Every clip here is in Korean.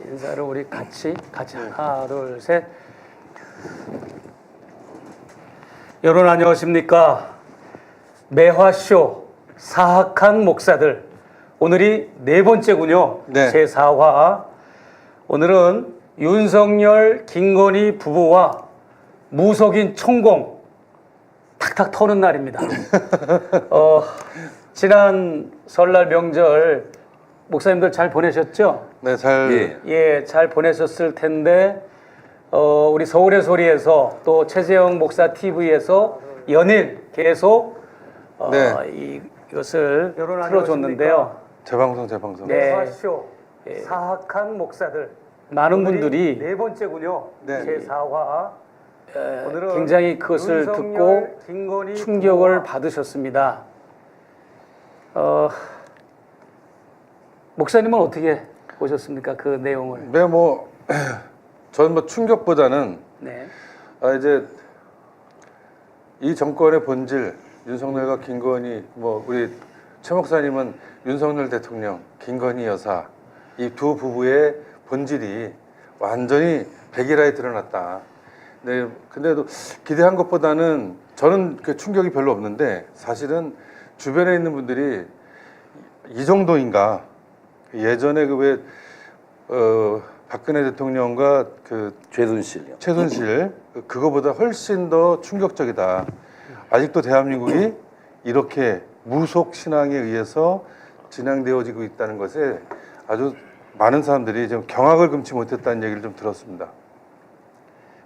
인사를 우리 같이 하나 둘 셋. 여러분 안녕하십니까? 매화쇼 사학한 목사들, 오늘이 네 번째군요. 네. 제4화. 오늘은 윤석열, 김건희 부부와 무속인 총공 탁탁 터는 날입니다. 지난 설날 명절 목사님들 잘 보내셨죠? 네, 잘. 예, 잘 보내셨을 텐데 우리 서울의 소리에서 또 최재형 목사 TV에서 연일 계속 네. 이것을 틀어줬는데요. 재방송. 네. 사학한 목사들, 많은 분들이 네 번째군요. 네. 제4화. 오늘은 굉장히 그것을 듣고 충격을 받으셨습니다. 목사님은 어떻게 보셨습니까? 그 내용을. 네, 저는 충격보다는 네. 이제 이 정권의 본질, 윤석열과 김건희, 우리 최 목사님은 윤석열 대통령, 김건희 여사 이 두 부부의 본질이 완전히 백일화에 드러났다. 네, 근데도 기대한 것보다는 저는 그 충격이 별로 없는데, 사실은 주변에 있는 분들이 이 정도인가? 예전에 박근혜 대통령과 최순실 그거보다 훨씬 더 충격적이다. 아직도 대한민국이 이렇게 무속 신앙에 의해서 진행되어지고 있다는 것에 아주 많은 사람들이 좀 경악을 금치 못했다는 얘기를 좀 들었습니다.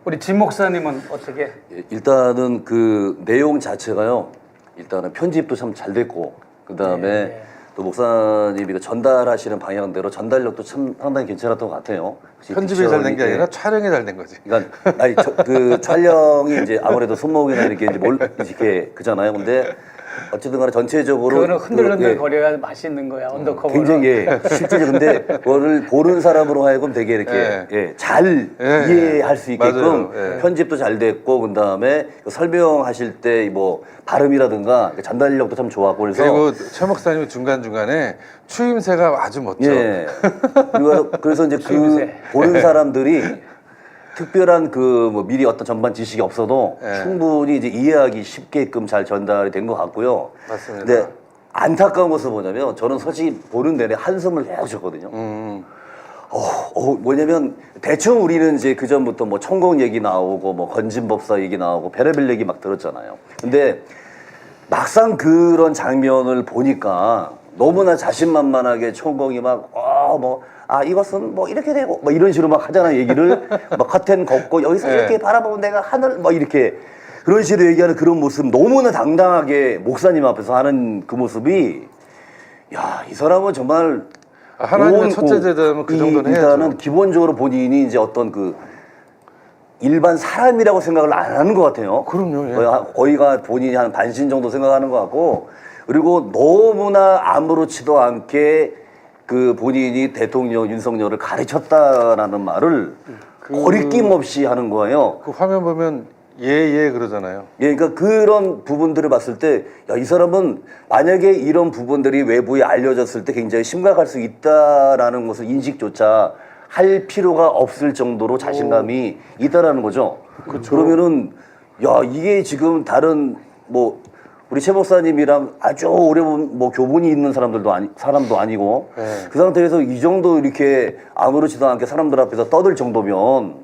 우리 진 목사님은 어떻게? 일단은 그 내용 자체가요. 일단은 편집도 참 잘 됐고, 그 다음에 또 목사님이 전달하시는 방향대로 전달력도 참 상당히 괜찮았던 것 같아요. 편집이 잘 된 게 아니라 촬영이 잘 된 거지. 그러니까 그 촬영이 이제 아무래도 손목이나 이렇게 이렇게 그잖아요. 근데 어쨌든 간에 전체적으로 그거는 흔들흔들 거려야 맛있는 거야. 언더커버. 굉장히 실제로 근데 그거를 보는 사람으로 하여금 되게 이렇게 잘 이해할 수 있게끔 편집도 잘 됐고, 그다음에 설명하실 때 발음이라든가 전달력도 참 좋았고, 그래서 그리고 최 목사님이 중간중간에 추임새가 아주 멋져. 그래서 이제 그 보는 사람들이 특별한 미리 어떤 전반 지식이 없어도 충분히 이제 이해하기 쉽게끔 잘 전달이 된 것 같고요. 맞습니다. 근데 안타까운 것은 뭐냐면, 저는 솔직히 보는 내내 한숨을 계속 쉬었거든요. 뭐냐면 대충 우리는 이제 그 전부터 천공 얘기 나오고 건진법사 얘기 나오고 별의별 얘기 막 들었잖아요. 근데 막상 그런 장면을 보니까 너무나 자신만만하게 천공이 이것은 이렇게 되고 이런 식으로 막 하잖아. 얘기를 커튼 걷고 여기서 이렇게 바라보면 내가 하늘 이렇게 그런 식으로 얘기하는 그런 모습, 너무나 당당하게 목사님 앞에서 하는 그 모습이, 야, 이 사람은 정말 하나님의 첫째 제자면 그 정도는 해야죠. 일단은 기본적으로 본인이 이제 어떤 일반 사람이라고 생각을 안 하는 것 같아요. 그럼요. 거의가 본인이 한 반신 정도 생각하는 것 같고, 그리고 너무나 아무렇지도 않게 본인이 대통령 윤석열을 가르쳤다라는 말을 거리낌 없이 하는 거예요. 그 화면 보면 예 그러잖아요. 그러니까 그런 부분들을 봤을 때, 야, 이 사람은 만약에 이런 부분들이 외부에 알려졌을 때 굉장히 심각할 수 있다라는 것을 인식조차 할 필요가 없을 정도로 자신감이 있다라는 거죠. 그렇죠. 그러면은, 야, 이게 지금 다른 우리 최 목사님이랑 아주 오래 교분이 있는 사람도 아니고, 그 상태에서 이 정도 이렇게 아무렇지도 않게 사람들 앞에서 떠들 정도면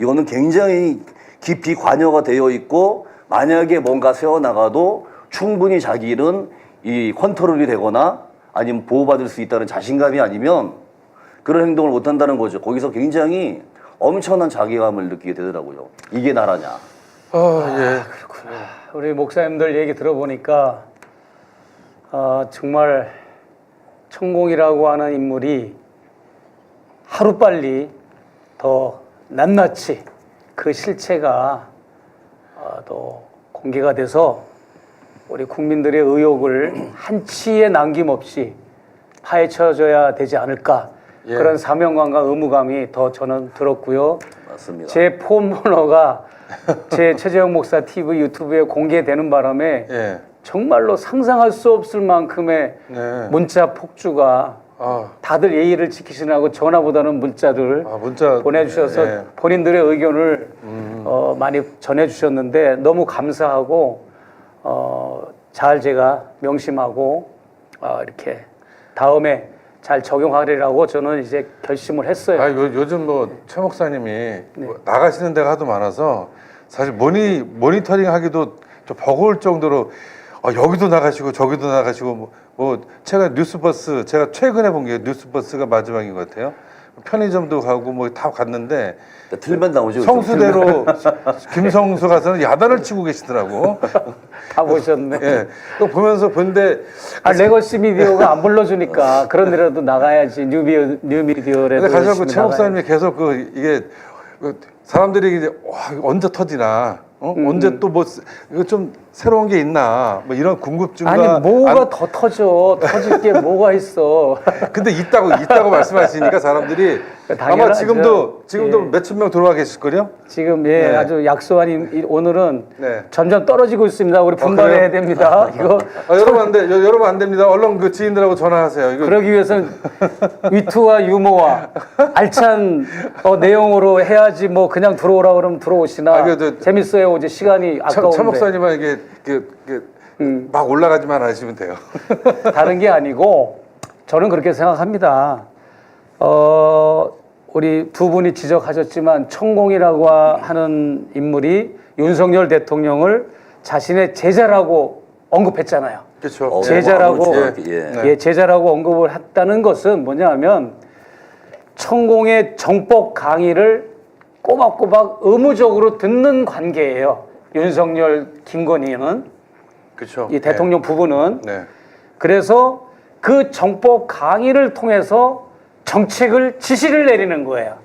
이거는 굉장히 깊이 관여가 되어 있고, 만약에 뭔가 세워나가도 충분히 자기는 이 컨트롤이 되거나 아니면 보호받을 수 있다는 자신감이 아니면 그런 행동을 못한다는 거죠. 거기서 굉장히 엄청난 자괴감을 느끼게 되더라고요. 이게 나라냐. 그렇구나. 우리 목사님들 얘기 들어보니까 정말 천공이라고 하는 인물이 하루빨리 더 낱낱이 그 실체가 또 공개가 돼서 우리 국민들의 의혹을 한치의 남김없이 파헤쳐져야 되지 않을까, 그런 사명감과 의무감이 더 저는 들었고요. 맞습니다. 제 폰 번호가 제 최재형 목사 TV 유튜브에 공개되는 바람에 정말로 상상할 수 없을 만큼의 문자 폭주가 아, 다들 예의를 지키시라고 전화보다는 문자를 문자 보내주셔서 예. 본인들의 의견을 많이 전해주셨는데 너무 감사하고 잘 제가 명심하고 이렇게 다음에 잘 적용하리라고 저는 이제 결심을 했어요. 요즘 뭐 최 목사님이 뭐 나가시는 데가 하도 많아서 사실 모니터링 하기도 좀 버거울 정도로 여기도 나가시고 저기도 나가시고 뭐 제가 뉴스버스 제가 최근에 본 게 뉴스버스가 마지막인 것 같아요. 편의점도 가고 뭐 다 갔는데 틀면 나오죠. 성수대로 김성수 가서는 야단을 치고 계시더라고. 다 보셨네. 예. 또 보면서 본데 레거시 미디어가 안 불러주니까 그런 데라도 나가야지 뉴미디어라도. 근데 가서 열심히 최 목사님이 계속 이게 사람들이 이제 와, 이거 언제 터지나, 언제 또 뭐 이거 좀 새로운 게 있나, 뭐 이런 궁금증과 아니 뭐가 더 터져? 터질 게 뭐가 있어? 근데 있다고 말씀하시니까 사람들이 아마 당연하죠. 지금도 예. 몇천 명 들어와 계실 거요. 지금 네. 아주 약소한 오늘은 네. 점점 떨어지고 있습니다. 우리 분발해야 그래요? 됩니다. 이거 여러분 안 됩니다. 얼른 그 지인들하고 전화하세요. 이거 그러기 위해서는 위트와 유머와 알찬 내용으로 해야지 뭐 그냥 들어오라 그러면 들어오시나. 재밌어요. 이제 시간이 아까운데. 최 목사님은 이게 막 올라가지만 않으시면 돼요. 다른 게 아니고 저는 그렇게 생각합니다. 우리 두 분이 지적하셨지만 천공이라고 하는 인물이 윤석열 대통령을 자신의 제자라고 언급했잖아요. 그렇죠. 제자라고 예. 제자라고 언급을 했다는 것은 뭐냐면 천공의 정법 강의를 꼬박꼬박 의무적으로 듣는 관계예요. 윤석열, 김건희는 그렇죠. 이 대통령 부부는 네. 그래서 그 정법 강의를 통해서 정책을 지시를 내리는 거예요.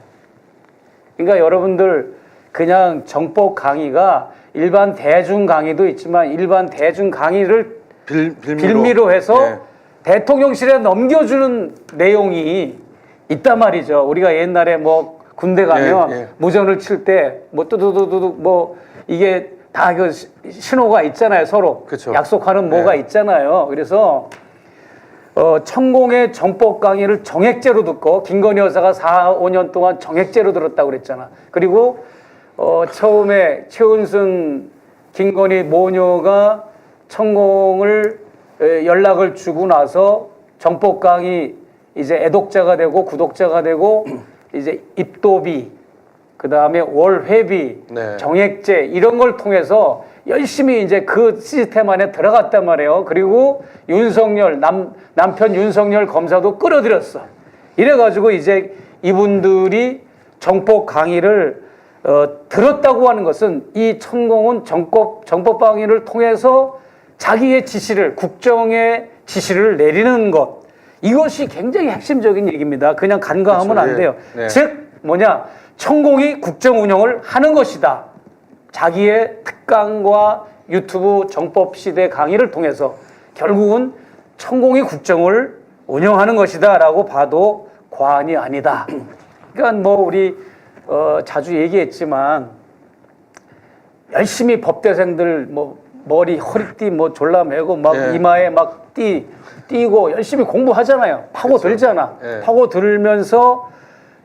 그러니까 여러분들 그냥 정법 강의가 일반 대중 강의도 있지만 일반 대중 강의를 빌미로 해서 네. 대통령실에 넘겨주는 내용이 있단 말이죠. 우리가 옛날에 뭐 군대 가면 예. 무전을 칠 때 뭐 뚜두두두두 뭐 이게 다 그 신호가 있잖아요. 서로 그쵸. 약속하는 뭐가 있잖아요. 그래서 천공의 정법 강의를 정액제로 듣고 김건희 여사가 4, 5년 동안 정액제로 들었다고 그랬잖아. 그리고 처음에 최은순 김건희 모녀가 천공을 연락을 주고 나서 정법 강의 이제 애독자가 되고 구독자가 되고 이제 입도비 그다음에 월회비, 네. 정액제 이런 걸 통해서 열심히 이제 그 시스템 안에 들어갔단 말이에요. 그리고 윤석열 남편 윤석열 검사도 끌어들였어. 이래가지고 이제 이분들이 정법 강의를 들었다고 하는 것은 이 천공은 정법 강의를 통해서 자기의 지시를 국정의 지시를 내리는 것 이것이 굉장히 핵심적인 얘기입니다. 그냥 간과하면 그렇죠. 안 돼요. 네. 즉 뭐냐 천공이 국정 운영을 하는 것이다. 자기의 특강과 유튜브 정법 시대 강의를 통해서 결국은 천공이 국정을 운영하는 것이다라고 봐도 과언이 아니다. 그러니까 뭐 우리 자주 얘기했지만 열심히 법대생들 뭐 머리 허리띠 뭐 졸라매고 막 예. 이마에 막 띄고 열심히 공부하잖아요. 파고들잖아. 예. 파고들면서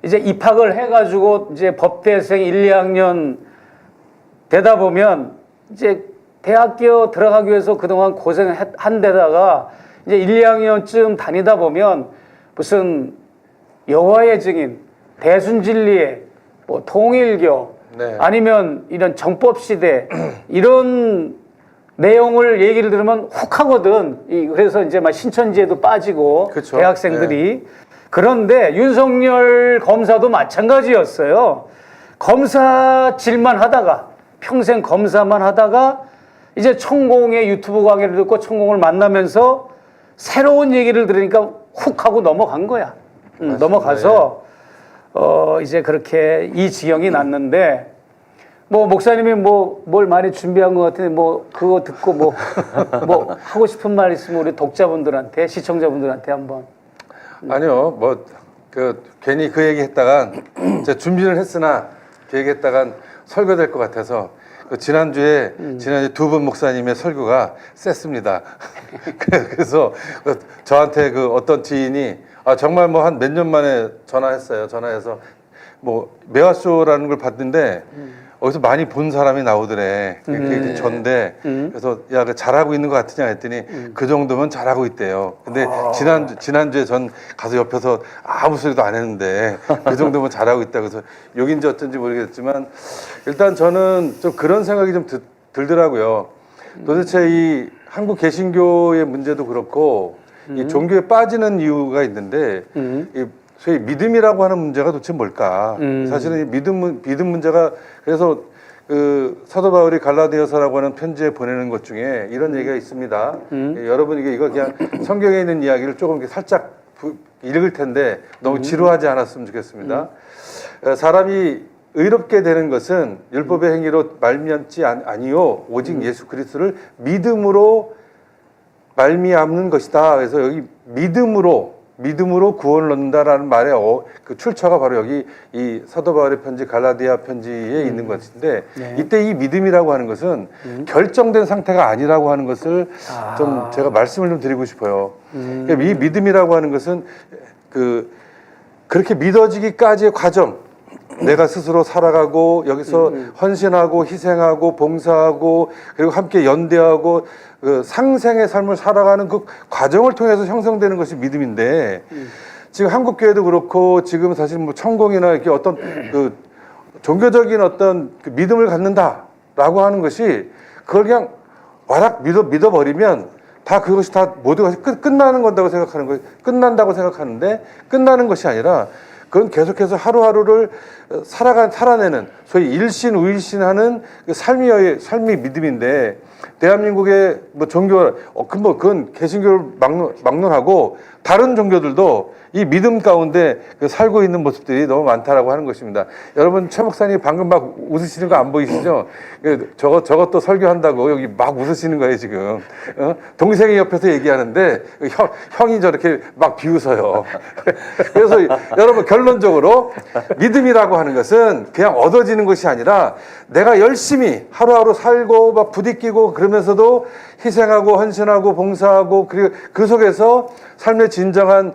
이제 입학을 해가지고 이제 법대생 1, 2학년 되다 보면 이제 대학교 들어가기 위해서 그동안 고생한 데다가 이제 1, 2학년쯤 다니다 보면 무슨 여호와의 증인, 대순진리회, 뭐 통일교 네. 아니면 이런 정법시대 이런 내용을 얘기를 들으면 훅 하거든. 그래서 이제 막 신천지에도 빠지고 그쵸. 대학생들이 그런데 윤석열 검사도 마찬가지였어요. 검사질만 하다가 평생 검사만 하다가 이제 천공의 유튜브 강의를 듣고 천공을 만나면서 새로운 얘기를 들으니까 훅 하고 넘어간 거야. 넘어가서 이제 그렇게 이 지경이 났는데 뭐 목사님이 뭐 뭘 많이 준비한 것 같은데 뭐 그거 듣고 뭐 하고 싶은 말 있으면 우리 독자분들한테 시청자분들한테 한번. 아니요, 괜히 그 얘기 했다가 제가 준비를 했으나 그 얘기 했다가 설교될 것 같아서 지난주에 두 분 목사님의 설교가 셌습니다. 그래서 저한테 어떤 지인이 아 정말 뭐 한 몇 년 만에 전화했어요. 전화해서 뭐 매화쇼라는 걸 봤는데 어디서 많이 본 사람이 나오더래. 그게 전데 그래서 야, 그 잘하고 있는 것 같으냐 했더니 그 정도면 잘하고 있대요. 근데 지난주에 전 가서 옆에서 아무 소리도 안 했는데 그 정도면 잘하고 있다. 그래서 욕인지 어쩐지 모르겠지만 일단 저는 좀 그런 생각이 좀 들더라고요. 도대체 이 한국 개신교의 문제도 그렇고 이 종교에 빠지는 이유가 있는데 이 소위 믿음이라고 하는 문제가 도대체 뭘까? 사실은 이 믿음 문제가 그래서 그 사도 바울이 갈라디아서라고 하는 편지에 보내는 것 중에 이런 얘기가 있습니다. 여러분 이거 그냥 성경에 있는 이야기를 조금 이렇게 살짝 읽을 텐데 너무 지루하지 않았으면 좋겠습니다. 사람이 의롭게 되는 것은 율법의 행위로 말미암지 아니요 오직 예수 그리스도를 믿음으로 말미암는 것이다. 그래서 여기 믿음으로 구원을 얻는다라는 말의 그 출처가 바로 여기 이 사도 바울의 편지 갈라디아 편지에 있는 것인데 이때 이 믿음이라고 하는 것은 결정된 상태가 아니라고 하는 것을 좀 제가 말씀을 좀 드리고 싶어요. 그러니까 이 믿음이라고 하는 것은 그렇게 믿어지기까지의 과정, 내가 스스로 살아가고 여기서 헌신하고 희생하고 봉사하고 그리고 함께 연대하고 그 상생의 삶을 살아가는 그 과정을 통해서 형성되는 것이 믿음인데 지금 한국 교회도 그렇고 지금 사실 뭐 천공이나 이렇게 어떤 그 종교적인 어떤 그 믿음을 갖는다라고 하는 것이 그걸 그냥 와락 믿어버리면 다 그것이 다 모두가 끝나는 건다고 생각하는 거예요. 끝난다고 생각하는데 끝나는 것이 아니라 그건 계속해서 하루하루를 살아내는 소위 일신우일신하는 그 삶이 믿음인데 대한민국의 뭐 종교 그건 개신교를 막론하고 다른 종교들도 이 믿음 가운데 그 살고 있는 모습들이 너무 많다라고 하는 것입니다. 여러분 최 목사님 방금 막 웃으시는 거 안 보이시죠? 저것도 설교한다고 여기 막 웃으시는 거예요 지금. 동생이 옆에서 얘기하는데 형이 저렇게 막 비웃어요. 그래서 여러분 결론적으로 믿음이라고 하는 것은 그냥 얻어지는 것이 아니라 내가 열심히 하루하루 살고 막 부딪히고 그러면서도 희생하고 헌신하고 봉사하고 그리고 그 속에서 삶의 진정한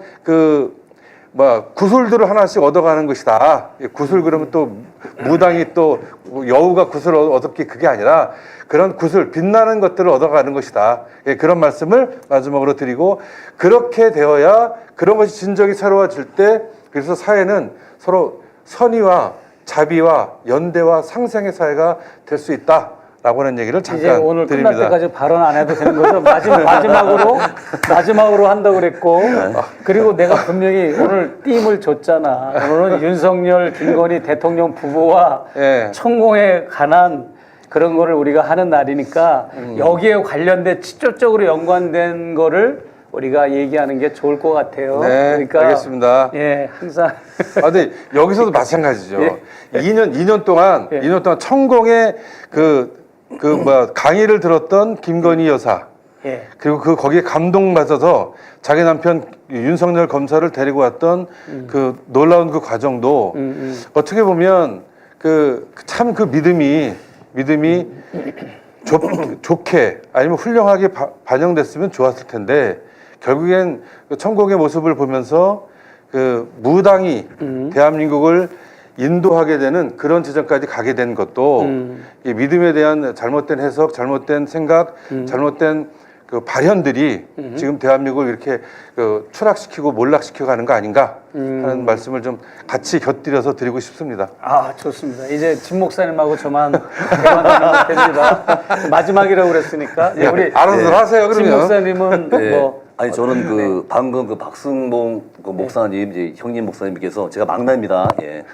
구슬들을 하나씩 얻어가는 것이다. 구슬 그러면 또 무당이 또 여우가 구슬을 얻었기 그게 아니라 그런 구슬 빛나는 것들을 얻어가는 것이다. 그런 말씀을 마지막으로 드리고 그렇게 되어야 그런 것이 진정이 새로워질 때 그래서 사회는 서로 선의와 자비와 연대와 상생의 사회가 될 수 있다. 라고 하는 얘기를 잠깐 이제 오늘 드립니다. 끝날 때까지 발언 안 해도 되는 거죠? 마지막으로 한다고 그랬고 그리고 내가 분명히 오늘 띠임을 줬잖아. 오늘은 윤석열, 김건희 대통령 부부와 천공에 관한 그런 거를 우리가 하는 날이니까 여기에 관련된 직접적으로 연관된 거를 우리가 얘기하는 게 좋을 것 같아요. 네, 그러니까 알겠습니다. 예, 항상. 근데 여기서도 마찬가지죠. 예. 2년 동안 천공의 강의를 들었던 김건희 여사. 예. 그리고 거기에 감동받아서 자기 남편 윤석열 검사를 데리고 왔던 그 놀라운 그 과정도 어떻게 보면 참 그 믿음이 좋게 아니면 훌륭하게 반영됐으면 좋았을 텐데 결국엔 그 천공의 모습을 보면서 그 무당이 대한민국을 인도하게 되는 그런 지점까지 가게 된 것도 이 믿음에 대한 잘못된 해석, 잘못된 생각, 잘못된 그 발현들이 지금 대한민국을 이렇게 추락시키고 몰락시켜 가는 거 아닌가 하는 말씀을 좀 같이 곁들여서 드리고 싶습니다. 아, 좋습니다. 이제 진 목사님하고 저만 대화하면 됩니다. 마지막이라고 그랬으니까. 예, 우리 알아서 하세요, 그러면. 진 목사님은 뭐. 아니 저는 방금 박승봉 목사님 이제 형님 목사님께서 제가 막내입니다. 예.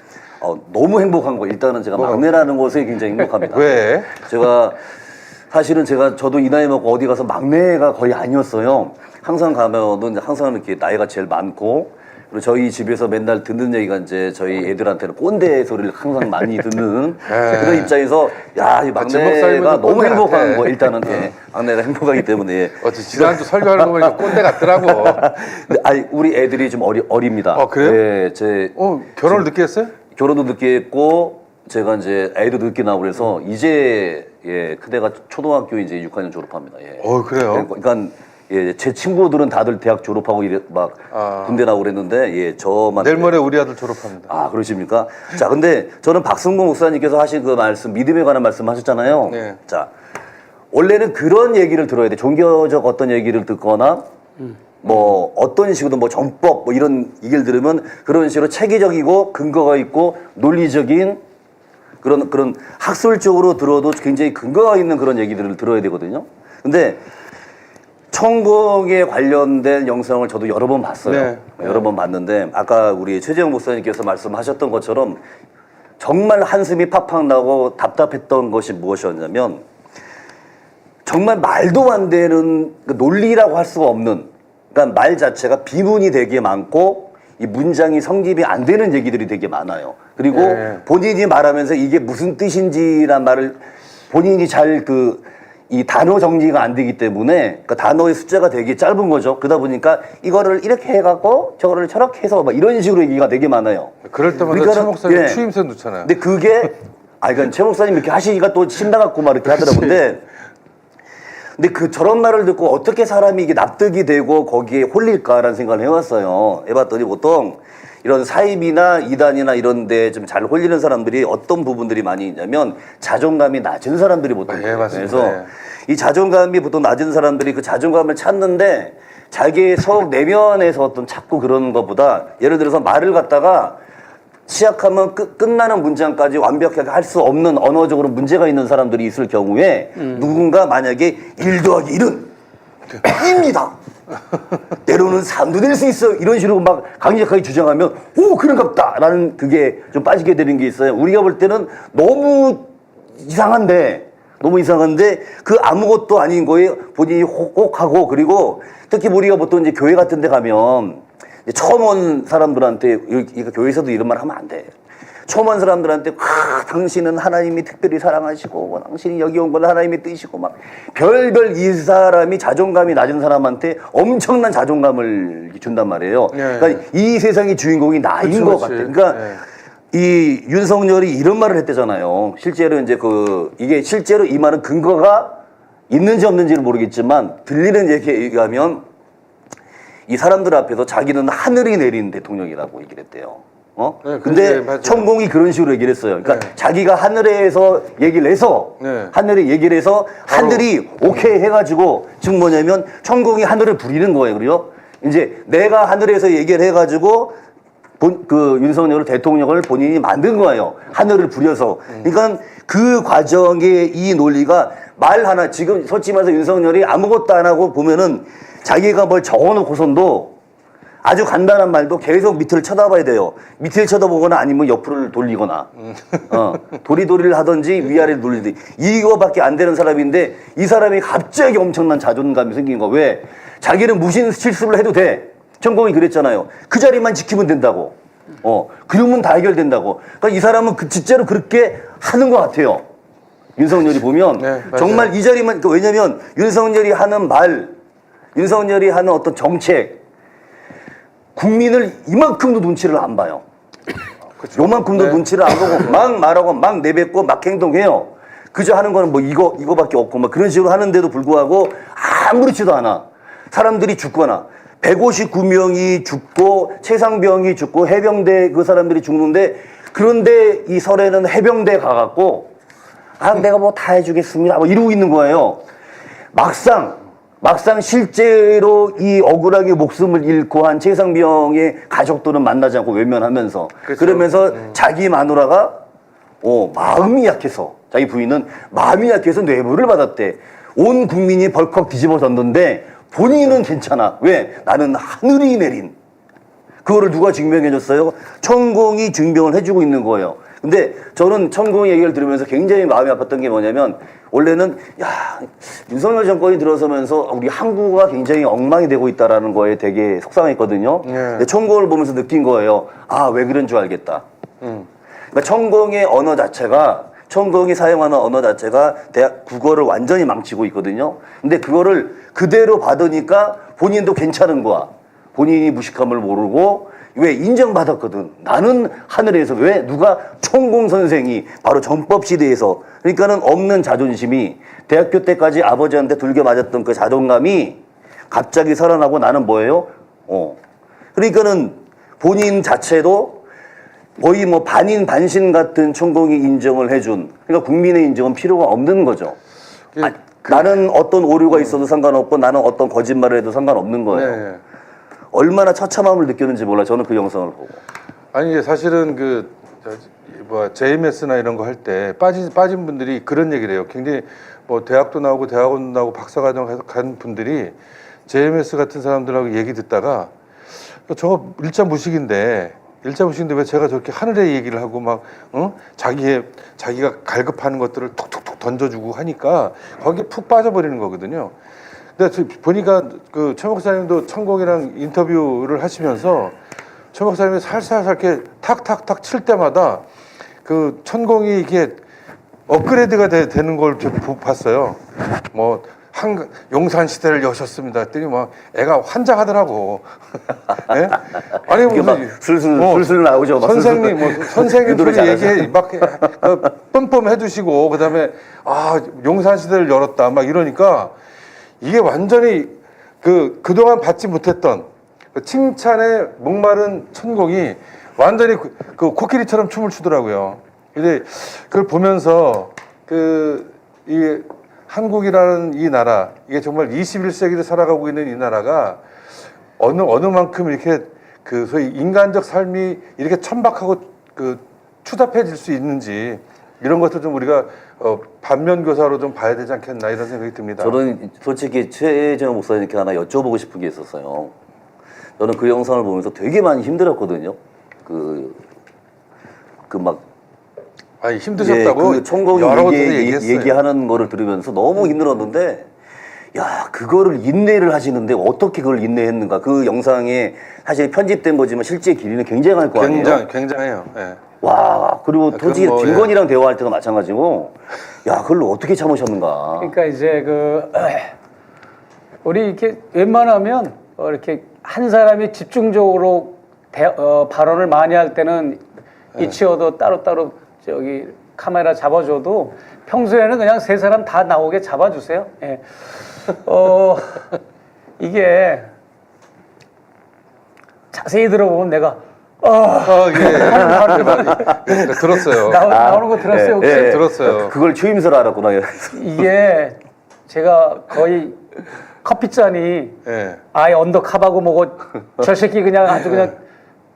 너무 행복한 거 일단은 제가 막내라는 것에 굉장히 행복합니다. 왜? 제가 사실은 저도 이 나이 먹고 어디 가서 막내가 거의 아니었어요. 항상 가면은 항상 이렇게 나이가 제일 많고 그리고 저희 집에서 맨날 듣는 얘기가 이제 저희 애들한테는 꼰대 소리를 항상 많이 듣는 그런 입장에서 이 막내가 너무 행복한 거 일단은 막내가 행복하기 때문에 지난주 설교하는 거 보니까 꼰대 같더라고. 아니 우리 애들이 좀 어립니다. 그래요? 네, 결혼을 늦게 했어요? 결혼도 늦게 했고 제가 이제 애도 늦게 나오고 그래서 이제 큰애가 초등학교 이제 6학년 졸업합니다. 그래요? 그러니까 예, 제 친구들은 다들 대학 졸업하고 막 군대 나오고 그랬는데 예, 저만 내일 모레 우리 아들 졸업합니다. 아, 그러십니까? 자, 근데 저는 박승구 목사님께서 하신 그 말씀, 믿음에 관한 말씀 하셨잖아요. 네. 자, 원래는 그런 얘기를 들어야 돼. 종교적 어떤 얘기를 듣거나, 뭐, 어떤 식으로 뭐 전법, 뭐 이런 얘기를 들으면 그런 식으로 체계적이고 근거가 있고 논리적인 그런 학술적으로 들어도 굉장히 근거가 있는 그런 얘기들을 들어야 되거든요. 근데 천공에 관련된 영상을 저도 여러 번 봤어요. 네. 여러 번 봤는데 아까 우리 최재형 목사님께서 말씀하셨던 것처럼 정말 한숨이 팍팍 나고 답답했던 것이 무엇이었냐면 정말 말도 안 되는 논리라고 할 수가 없는 그러니까 말 자체가 비문이 되게 많고 이 문장이 성립이 안 되는 얘기들이 되게 많아요. 그리고 네. 본인이 말하면서 이게 무슨 뜻인지란 말을 본인이 잘 이 단어 정리가 안 되기 때문에 그 단어의 숫자가 되게 짧은 거죠. 그러다 보니까 이거를 이렇게 해갖고 저거를 저렇게 해서 막 이런 식으로 얘기가 되게 많아요. 그럴 때마다 그러니까는- 최 목사님 예. 추임새 넣잖아요. 근데 그게 그러니까 최 목사님 이렇게 하시니까 또 신나갖고 막 이렇게 하더라고요. 근데 저런 말을 듣고 어떻게 사람이 이게 납득이 되고 거기에 홀릴까라는 생각을 해왔어요. 해봤더니 보통 이런 사입이나 이단이나 이런 데 좀 잘 홀리는 사람들이 어떤 부분들이 많이 있냐면 자존감이 낮은 사람들이 보통 네, 맞습니다. 그래서 이 자존감이 보통 낮은 사람들이 그 자존감을 찾는데 자기의 속 내면에서 어떤 찾고 그러는 것보다 예를 들어서 말을 갖다가 시작하면 끝나는 문장까지 완벽하게 할 수 없는 언어적으로 문제가 있는 사람들이 있을 경우에 누군가 만약에 1 더하기 1은 입니다. 때로는 3도 될 수 있어. 이런 식으로 막 강력하게 주장하면 오 그런갑다 라는 그게 좀 빠지게 되는 게 있어요. 우리가 볼 때는 너무 이상한데 그 아무것도 아닌 거에 본인이 혹하고 그리고 특히 우리가 보통 이제 교회 같은 데 가면 처음 온 사람들한테 교회에서도 이런 말 하면 안 돼. 처음 온 사람들한테 당신은 하나님이 특별히 사랑하시고 당신이 여기 온 건 하나님의 뜻이고 막 별별 이 사람이 자존감이 낮은 사람한테 엄청난 자존감을 준단 말이에요. 네. 그러니까 이 세상의 주인공이 나인 그치, 것 그치. 같아. 그러니까 네. 이 윤석열이 이런 말을 했대잖아요. 실제로 이제 이게 실제로 이 말은 근거가 있는지 없는지는 모르겠지만 들리는 얘기에 의하면 이 사람들 앞에서 자기는 하늘이 내린 대통령이라고 얘기를 했대요. 네, 근데 맞아요. 천공이 그런 식으로 얘기를 했어요. 그러니까 네. 자기가 하늘에서 얘기를 해서 네. 하늘에 얘기를 해서 하늘이 오케이 해가지고 지금 뭐냐면 천공이 하늘을 부리는 거예요. 그래요? 이제 내가 하늘에서 얘기를 해가지고 윤석열 대통령을 본인이 만든 거예요. 하늘을 부려서. 그러니까 그 과정의 이 논리가 말 하나 지금 솔직히 말해서 윤석열이 아무것도 안 하고 보면은 자기가 뭘 적어놓고선도 아주 간단한 말도 계속 밑을 쳐다봐야 돼요. 밑을 쳐다보거나 아니면 옆으로 돌리거나 도리도리를 하든지 위아래를 돌리든지 이거밖에 안 되는 사람인데 이 사람이 갑자기 엄청난 자존감이 생긴 거. 왜? 자기는 무슨 실수를 해도 돼. 천공이 그랬잖아요. 그 자리만 지키면 된다고. 그러면 다 해결된다고. 그러니까 이 사람은 진짜로 그렇게 하는 것 같아요. 윤석열이 보면 네, 맞아요. 정말 이 자리만 왜냐면 윤석열이 하는 말, 윤석열이 하는 어떤 정책 국민을 이만큼도 눈치를 안 봐요. 요만큼도 네. 눈치를 안 보고 막 말하고 막 내뱉고 막 행동해요. 그저 하는 거는 뭐 이거밖에 없고 막 그런 식으로 하는데도 불구하고 아무렇지도 않아. 사람들이 죽거나 159명이 죽고 최상병이 죽고 해병대 그 사람들이 죽는데 그런데 이 설에는 해병대 가갖고 내가 뭐 다 해주겠습니다. 뭐 이러고 있는 거예요. 막상 실제로 이 억울하게 목숨을 잃고 한 최상병의 가족들은 만나지 않고 외면하면서 그렇죠. 그러면서 자기 마누라가 마음이 약해서 자기 부인은 마음이 약해서 뇌물을 받았대. 온 국민이 벌컥 뒤집어졌는데 본인은 괜찮아. 왜? 나는 하늘이 내린. 그거를 누가 증명해줬어요? 천공이 증명을 해주고 있는 거예요. 근데 저는 천공 얘기를 들으면서 굉장히 마음이 아팠던 게 뭐냐면 원래는 윤석열 정권이 들어서면서 우리 한국어가 굉장히 엉망이 되고 있다라는 거에 되게 속상했거든요. 근데 천공을 보면서 느낀 거예요. 왜 그런 줄 알겠다. 그러니까 천공의 언어 자체가 천공이 사용하는 언어 자체가 대학 국어를 완전히 망치고 있거든요. 근데 그거를 그대로 받으니까 본인도 괜찮은 거야. 본인이 무식함을 모르고 왜 인정받았거든. 나는 하늘에서 왜 누가 천공 선생이 바로 전법 시대에서 그러니까는 없는 자존심이 대학교 때까지 아버지한테 들겨 맞았던 그 자존감이 갑자기 살아나고 나는 뭐예요? 그러니까는 본인 자체도 거의 뭐 반인 반신 같은 천공이 인정을 해준, 그러니까 국민의 인정은 필요가 없는 거죠. 나는 어떤 오류가 있어도 상관없고 나는 어떤 거짓말을 해도 상관없는 거예요. 네. 얼마나 처참함을 느꼈는지 몰라. 저는 그 영상을 보고. 아니 이게 사실은 JMS나 이런 거 할 때 빠진 분들이 그런 얘기를 해요. 굉장히 뭐 대학도 나오고 대학원 나오고 박사과정 간 분들이 JMS 같은 사람들하고 얘기 듣다가 저거 일자 무식인데 왜 제가 저렇게 하늘의 얘기를 하고 막 자기가 갈급하는 것들을 톡톡톡 던져주고 하니까 거기에 푹 빠져버리는 거거든요. 근데 보니까 그 최 목사님도 천공이랑 인터뷰를 하시면서 최 목사님이 살살 이렇게 탁탁탁 칠 때마다 그 천공이 이게 업그레이드가 되는 걸 봤어요. 뭐 용산 시대를 여셨습니다. 했더니 막 애가 환장하더라고. 네? 아니 무슨 슬슬 나오죠. 선생님 선생님 소리 얘기 막 뻔뻔 해주시고 그다음에 용산 시대를 열었다 막 이러니까 이게 완전히 그동안 받지 못했던 칭찬에 목마른 천공이 완전히 그 코끼리처럼 춤을 추더라고요. 근데 그걸 보면서 이 한국이라는 이 나라, 이게 정말 21세기를 살아가고 있는 이 나라가 어느 만큼 이렇게 소위 인간적 삶이 이렇게 천박하고 추잡해질 수 있는지 이런 것도 좀 우리가 반면교사로 좀 봐야 되지 않겠나 이런 생각이 듭니다. 저는 솔직히 최재형 목사님께 하나 여쭤보고 싶은 게 있었어요. 저는 그 영상을 보면서 되게 많이 힘들었거든요. 아니 힘드셨다고? 그 총공이 얘기하는 거를 들으면서 너무 힘들었는데, 야, 그거를 인내를 하시는데 어떻게 그걸 인내했는가? 그 영상에 사실 편집된 거지만 실제 길이는 굉장할 거 아니에요? 굉장해요. 예. 와, 그리고 솔직히 뭐, 김건희랑 대화할 때도 마찬가지고, 야, 그걸 어떻게 참으셨는가? 그러니까 이제 우리 이렇게 웬만하면 이렇게 한 사람이 집중적으로 발언을 많이 할 때는 이치어도 따로따로 저기 카메라 잡아줘도 평소에는 그냥 세 사람 다 나오게 잡아주세요. 예. 이게 자세히 들어보면 내가 예. 들었어요. 나오는 거 들었어요? 혹시? 들었어요. 그걸 추임새로 알았구나. 이게 제가 거의 커피잔이 예. 아예 언더캅하고 뭐고 저 새끼 그냥 아주 그냥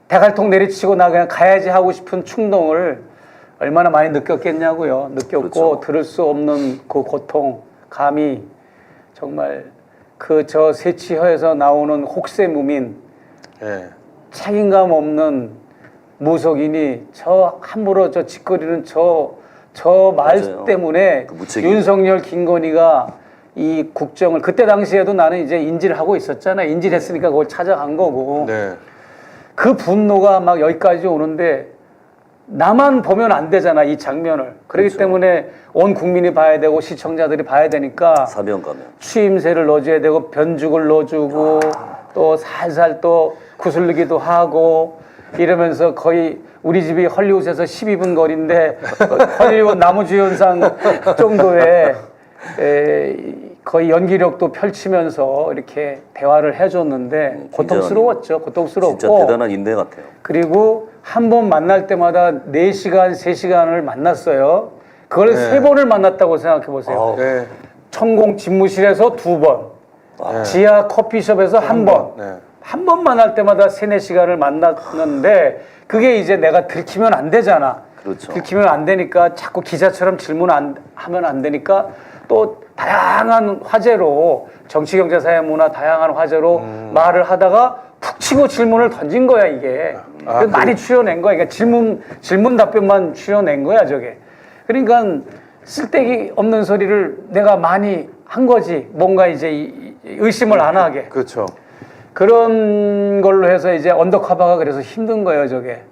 대갈통 내리치고 나 그냥 가야지 하고 싶은 충동을 얼마나 많이 느꼈겠냐고요. 느꼈고 그렇죠. 들을 수 없는 그 고통, 감히 정말 저 세치혀에서 나오는 혹세무민, 예. 책임감 없는 무속인이 함부로 짓거리는 저 말 맞아요. 때문에 그 무책임. 윤석열, 김건희가 이 국정을 그때 당시에도 나는 이제 인지를 하고 있었잖아. 인지를 했으니까 그걸 찾아간 거고. 네. 그 분노가 막 여기까지 오는데 나만 보면 안 되잖아, 이 장면을. 그렇기 그렇죠. 때문에 온 국민이 봐야 되고 시청자들이 봐야 되니까 사명감에. 추임새를 넣어줘야 되고 변죽을 넣어주고 또 살살 또 구슬리기도 하고 이러면서 거의 우리 집이 헐리우드에서 12분 거리인데 헐리우드 나무주연상 정도의 거의 연기력도 펼치면서 이렇게 대화를 해줬는데 고통스러웠죠. 고통스럽고 진짜 대단한 인내 같아요. 그리고 한 번 만날 때마다 4시간, 3시간을 만났어요. 그걸 네. 3번을 만났다고 생각해 보세요. 네. 천공 집무실에서 2번, 지하 커피숍에서 1번. 네. 한 번 만날 때마다 3, 4시간을 만났는데 그게 이제 내가 들키면 안 되잖아. 그렇죠. 들키면 안 되니까 자꾸 기자처럼 하면 안 되니까 또 다양한 화제로 정치, 경제, 사회, 문화 다양한 화제로 말을 하다가 푹 치고 질문을 던진 거야 이게. 많이 추려낸 거야. 그러니까 질문 답변만 추려낸 거야 저게. 그러니까 쓸데기 없는 소리를 내가 많이 한 거지. 뭔가 이제 의심을 안 하게. 그렇죠. 그런 걸로 해서 이제 언더커버가 그래서 힘든 거예요 저게.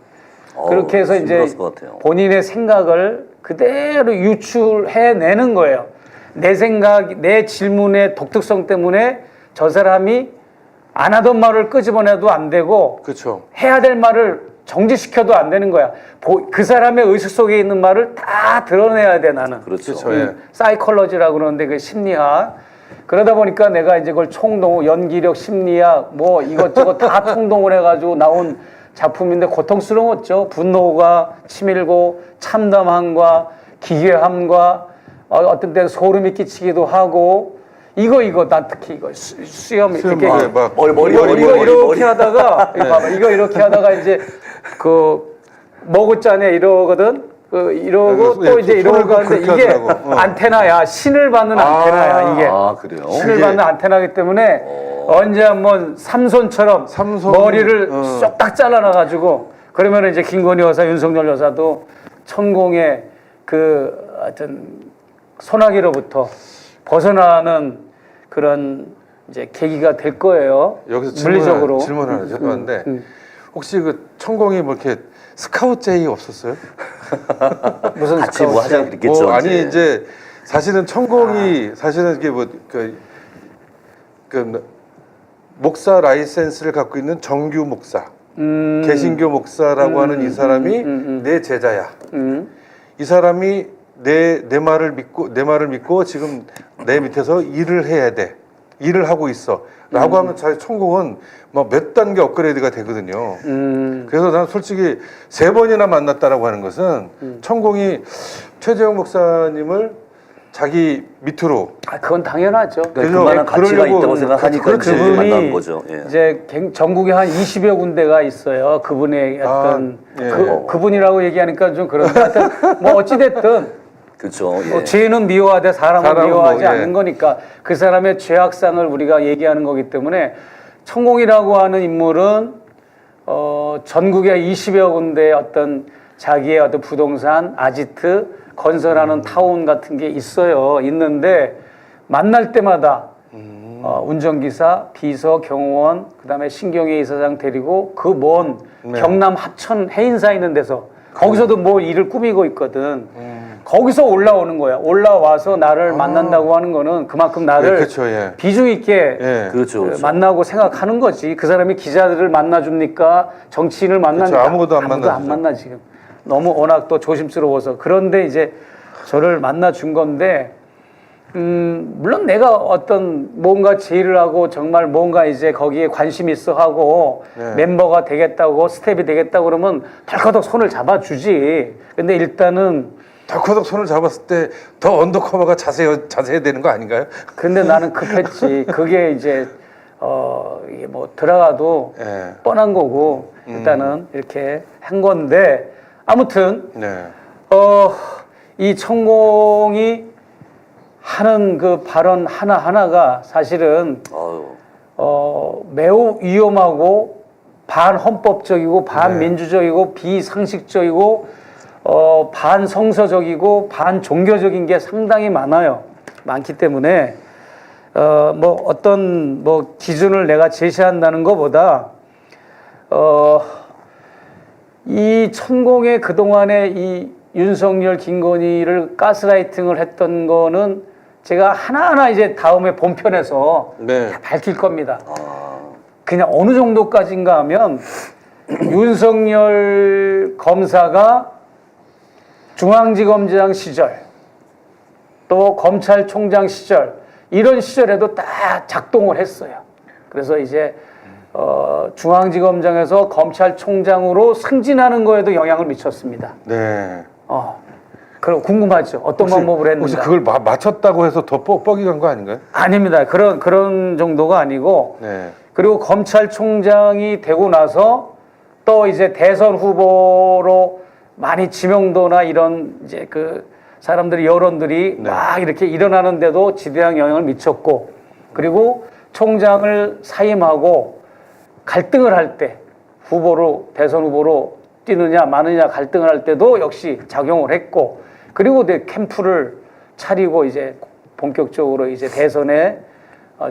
그렇게 해서 이제 힘들었을 것 같아요. 본인의 생각을 그대로 유출해내는 거예요. 내 생각, 내 질문의 독특성 때문에 저 사람이 안 하던 말을 끄집어내도 안 되고 그렇죠. 해야 될 말을 정지시켜도 안 되는 거야. 그 사람의 의식 속에 있는 말을 다 드러내야 돼 나는. 그렇죠. 그렇죠. 예. 사이콜로지라고 그러는데 그 심리학 그러다 보니까 내가 이제 그걸 총동, 연기력, 심리학, 뭐 이것저것 다 통동을 해가지고 나온 작품인데 고통스러웠죠. 분노가 치밀고 참담함과 기괴함과 어떤 때는 소름이 끼치기도 하고 이거 난 특히 이거 수염 이렇게 막 머리 이렇게 하다가 봐봐 이거 이렇게 하다가 이제 그 머구자네 이러거든. 이러고 예, 또 이제 이러고 손을 가는데 그렇게 이게 하더라고. 안테나야. 신을 받는 안테나야 이게. 아, 그래요? 신을 받는 안테나기 때문에 언제 한번 삼손처럼 머리를 쏙딱 잘라놔가지고 그러면 이제 김건희 여사, 윤석열 여사도 천공의 그 하여튼 소나기로부터 벗어나는 그런 이제 계기가 될 거예요. 여기서 물리적으로. 질문 하나 해봤는데 혹시 그 천공이 뭐 이렇게 스카우트 제의 없었어요? 무슨 같이 뭐 하자 그랬겠죠. 뭐 아니 이제 사실은 천공이 사실은 이게 뭐 그 목사 라이센스를 갖고 있는 정규 목사, 개신교 목사라고 하는 이 사람이 내 제자야. 이 사람이 내 말을 믿고 지금 내 밑에서 일을 해야 돼. 일을 하고 있어. 라고 하면 잘 천공은 뭐 몇 단계 업그레이드가 되거든요. 그래서 난 솔직히 3번이나 만났다라고 하는 것은 천공이 최재형 목사님을 자기 밑으로 그건 당연하죠. 그러니까 그만한 가치가 그러려고 있다고 생각하니까 그렇죠. 이제 그분이 만난 거죠. 예. 이제 전국에 한 20여 군데가 있어요. 그분의 어떤 예. 그분이라고 얘기하니까 좀 그런데 하여튼 뭐 어찌됐든 그렇죠. 예. 뭐 죄는 미워하되 사람은 미워하지 뭐, 예. 않는 거니까 그 사람의 죄악상을 우리가 얘기하는 거기 때문에 천공이라고 하는 인물은 전국에 20여 군데의 어떤 자기의 어떤 부동산, 아지트, 건설하는 타운 같은 게 있어요. 있는데 만날 때마다 운전기사, 비서, 경호원, 그다음에 신경회 이사장 데리고 그 먼 경남 합천 해인사 있는 데서 거기서도 뭐 일을 꾸미고 있거든. 거기서 올라오는 거야. 올라와서 나를 만난다고 하는 거는 그만큼 나를 그렇죠, 예. 비중 있게 예. 그렇죠. 만나고 생각하는 거지. 그 사람이 기자들을 만나줍니까? 정치인을 만납니까? 그렇죠. 아무것도 안 안 만나주죠. 만나 지금. 너무 워낙 또 조심스러워서. 그런데 이제 저를 만나준 건데 물론 내가 어떤 뭔가 제의를 하고 정말 뭔가 이제 거기에 관심 있어 하고 네. 멤버가 되겠다고 스텝이 되겠다고 그러면 덜커덕 손을 잡아주지. 근데 일단은 덜커덕 손을 잡았을 때 더 언더커버가 자세해야 되는 거 아닌가요? 근데 나는 급했지. 그게 이제 이게 뭐 들어가도 예. 뻔한 거고 일단은 이렇게 한 건데 아무튼 네. 이 천공이 하는 그 발언 하나하나가 사실은 아유. 매우 위험하고 반헌법적이고 반민주적이고 비상식적이고 반성서적이고 반종교적인 게 상당히 많기 때문에 뭐 어떤 뭐 기준을 내가 제시한다는 것보다 이 천공의 그동안에 이 윤석열, 김건희를 가스라이팅을 했던 거는 제가 하나하나 이제 다음에 본편에서 네. 다 밝힐 겁니다. 그냥 어느 정도까지인가 하면 윤석열 검사가 중앙지검장 시절 또 검찰총장 시절 이런 시절에도 다 작동을 했어요. 그래서 이제 중앙지검장에서 검찰총장으로 승진하는 거에도 영향을 미쳤습니다. 네. 그럼 궁금하죠? 어떤 방법을 했는가? 혹시 그걸 맞췄다고 해서 더 뻑이 간 거 아닌가요? 아닙니다. 그런 정도가 아니고 네. 그리고 검찰총장이 되고 나서 또 이제 대선 후보로 많이 지명도나 이런 이제 그 사람들이 여론들이 네. 막 이렇게 일어나는데도 지대한 영향을 미쳤고 그리고 총장을 사임하고 갈등을 할 때 후보로 대선 후보로 뛰느냐 마느냐 갈등을 할 때도 역시 작용을 했고 그리고 내 캠프를 차리고 이제 본격적으로 이제 대선에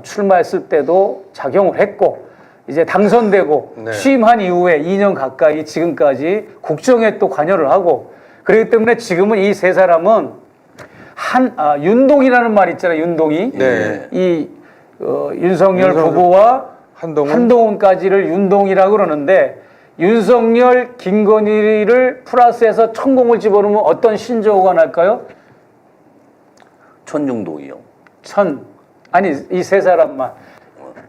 출마했을 때도 작용을 했고 이제 당선되고 네. 취임한 이후에 2년 가까이 지금까지 국정에 또 관여를 하고 그렇기 때문에 지금은 이 세 사람은 윤동이라는 말 있잖아요. 윤동이. 네. 이 윤석열 부부와 한동훈까지를 윤동이라고 그러는데 윤석열, 김건희를 플러스해서 천공을 집어넣으면 어떤 신조어가 날까요? 천중동이요. 아니 이 세 사람만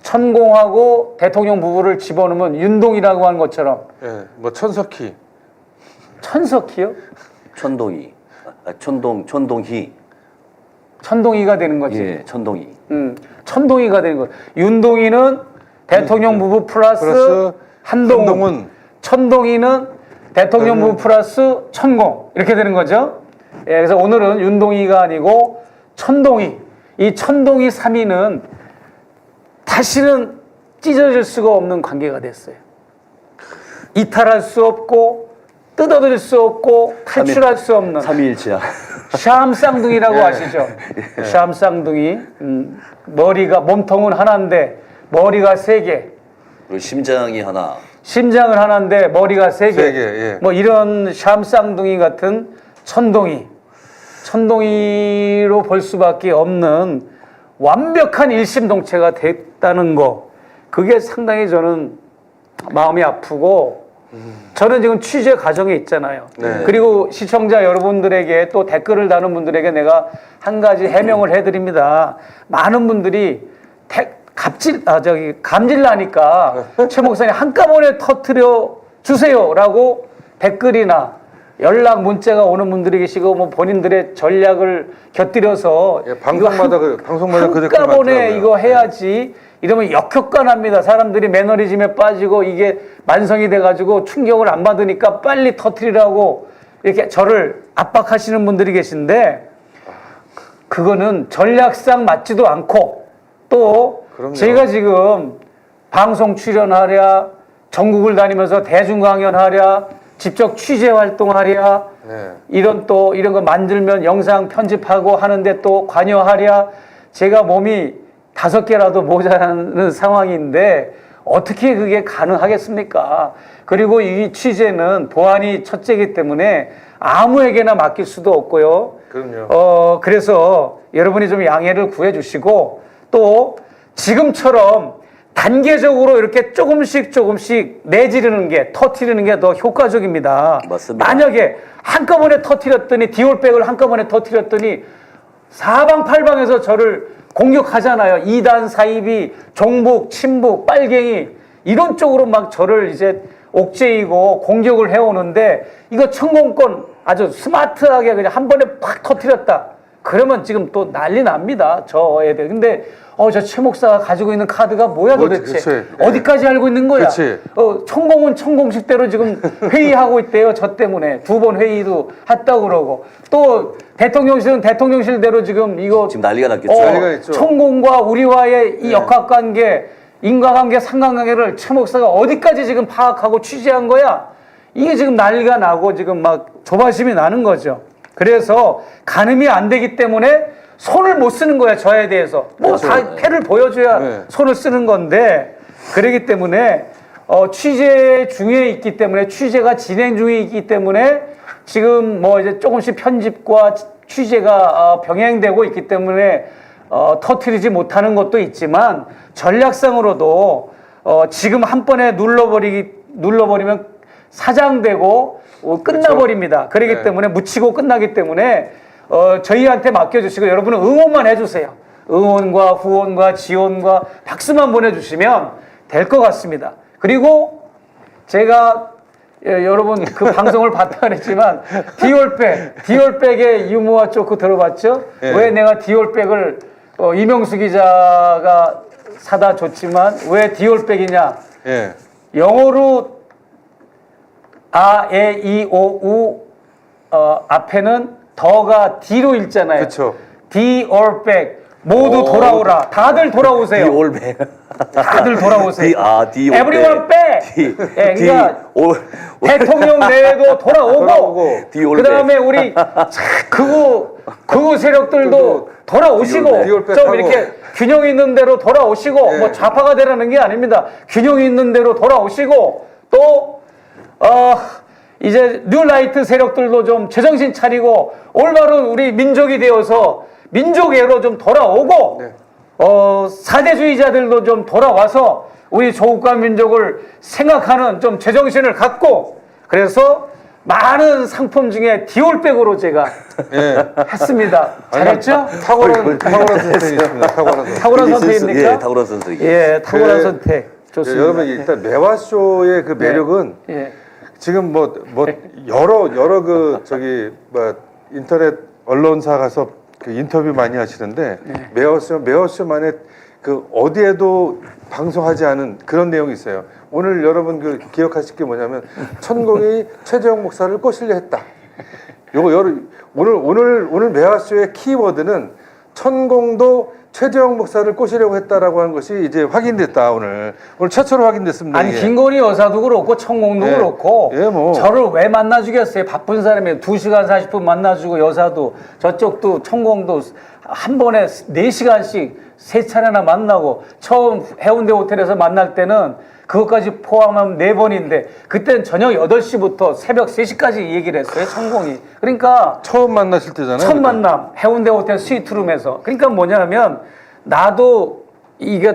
천공하고 대통령 부부를 집어넣으면 윤동이라고 하는 것처럼 예, 뭐 천석희. 천석희요? 천동희. 천동희. 천동이가 되는 거지. 예, 천동희. 천동이가 되는 거. 윤동이는 대통령 부부 플러스 플러스 한동훈. 한동훈. 천동이는 대통령 부부 플러스 천공. 이렇게 되는 거죠. 예, 그래서 오늘은 윤동이가 아니고 천동이. 이 천동이 3위는 다시는 찢어질 수가 없는 관계가 됐어요. 이탈할 수 없고 뜯어들 수 없고 탈출할 수 없는 삼위일체야. 샴 쌍둥이라고 아시죠? 샴 쌍둥이. 머리가 몸통은 하나인데 머리가 세 개. 그리고 심장이 하나. 심장은 하나인데 머리가 세 개. 세 개, 예. 뭐 이런 샴 쌍둥이 같은 천동이. 천동이로 볼 수밖에 없는 완벽한 일심동체가 됐다는 거. 그게 상당히 저는 마음이 아프고 저는 지금 취재 과정에 있잖아요. 네. 그리고 시청자 여러분들에게 또 댓글을 다는 분들에게 내가 한 가지 해명을 해드립니다. 많은 분들이 감질 나니까 최 목사님 한꺼번에 터뜨려 주세요라고 댓글이나 연락 문자가 오는 분들이 계시고 뭐 본인들의 전략을 곁들여서 예, 방송마다 방송마다 그 댓글 한꺼번에 많더라고요. 이거 해야지 이러면 역효과 납니다. 사람들이 매너리즘에 빠지고 이게 만성이 돼가지고 충격을 안 받으니까 빨리 터뜨리라고 이렇게 저를 압박하시는 분들이 계신데 그거는 전략상 맞지도 않고 또 그럼요. 제가 지금 방송 출연하랴 전국을 다니면서 대중 강연하랴 직접 취재 활동하랴 네. 이런 거 만들면 영상 편집하고 하는데 또 관여하랴 제가 몸이 5개라도 모자라는 상황인데 어떻게 그게 가능하겠습니까? 그리고 이 취재는 보안이 첫째이기 때문에 아무에게나 맡길 수도 없고요. 그럼요. 그래서 여러분이 좀 양해를 구해 주시고 또 지금처럼 단계적으로 이렇게 조금씩 내지르는 게 터트리는 게 더 효과적입니다. 맞습니다. 만약에 한꺼번에 터트렸더니 디올백을 한꺼번에 터트렸더니 사방팔방에서 저를 공격하잖아요. 이단 사이비, 종북, 친북, 빨갱이 이런 쪽으로 막 저를 이제 옥죄이고 공격을 해오는데 이거 천공권 아주 스마트하게 그냥 한 번에 팍 터트렸다. 그러면 지금 또 난리 납니다. 저 애들. 근데 저 최 목사가 가지고 있는 카드가 뭐야 도대체? 그치. 어디까지 알고 있는 거야? 그치. 천공은 천공식대로 지금 회의하고 있대요. 저 때문에 2번 회의도 했다고 그러고 또 대통령실은 대통령실대로 지금 이거 지금 난리가 났겠죠. 난리가 있죠. 천공과 우리와의 이 역학관계, 인과관계, 상관관계를 최 목사가 어디까지 지금 파악하고 취재한 거야? 이게 지금 난리가 나고 지금 막 조바심이 나는 거죠. 그래서 가늠이 안 되기 때문에 손을 못 쓰는 거야, 저에 대해서. 뭐 다 패를 보여줘야 네. 손을 쓰는 건데, 그러기 때문에, 취재 중에 있기 때문에, 취재가 진행 중에 있기 때문에, 지금 뭐 이제 조금씩 편집과 취재가 병행되고 있기 때문에, 터트리지 못하는 것도 있지만, 전략상으로도, 지금 한 번에 눌러버리면 사장되고, 끝나버립니다. 그렇기 네. 때문에, 묻히고 끝나기 때문에, 저희한테 맡겨주시고 여러분은 응원만 해주세요. 응원과 후원과 지원과 박수만 보내주시면 될 것 같습니다. 그리고 제가 여러분 그 방송을 봤다 그랬지만 디올백의 유머와 조크 들어봤죠? 예. 왜 내가 디올백을 이명수 기자가 사다 줬지만 왜 디올백이냐? 예. 영어로 아, 에, 이, 오, 우 앞에는 더가 D로 읽잖아요. 그쵸. D or back. 모두 돌아오라. 다들 돌아오세요. 디올백. 다들 돌아오세요. 디올백. Everyone back. 예, 그러니까 대통령 내에도 돌아오고 디올백. 그다음에 우리 극우 세력들도 돌아오시고 디올백 좀 하고. 이렇게 균형 있는 대로 돌아오시고 예. 뭐 좌파가 되라는 게 아닙니다. 균형 있는 대로 돌아오시고 또 이제 뉴라이트 세력들도 좀 제정신 차리고 올바른 우리 민족이 되어서 민족애로 좀 돌아오고 네. 사대주의자들도 좀 돌아와서 우리 조국과 민족을 생각하는 좀 제정신을 갖고 그래서 많은 상품 중에 디올백으로 제가 예. 했습니다. 잘했죠? 탁월한 선택이십니다. 탁월한 탁월한 선택입니까? 예, 탁월한 선택. 예, 탁월한 그, 선택. 좋습니다. 여러분 일단 매화쇼의 그 매력은 예. 지금 뭐 여러 그 저기 뭐 인터넷 언론사 가서 그 인터뷰 많이 하시는데 매화쇼만의 그 어디에도 방송하지 않은 그런 내용이 있어요. 오늘 여러분 그 기억하실 게 뭐냐면 천공이 최재형 목사를 꼬시려 했다. 요거 오늘 매화쇼의 키워드는 천공도 최재형 목사를 꼬시려고 했다라고 하는 것이 이제 확인됐다. 오늘 최초로 확인됐습니다. 아니 이게. 김건희 여사도 그렇고 천공도 예. 그렇고 예, 뭐. 저를 왜 만나주겠어요? 바쁜 사람이 2시간 40분 만나주고 여사도 저쪽도 천공도 한 번에 4시간씩 3차례나 만나고 처음 해운대 호텔에서 만날 때는 그것까지 포함하면 4번인데 그때는 저녁 8시부터 새벽 3시까지 얘기를 했어요. 천공이. 그러니까 처음 만나실 때잖아요. 첫 만남 해운대 호텔 스위트룸에서. 그러니까 뭐냐면 나도 이게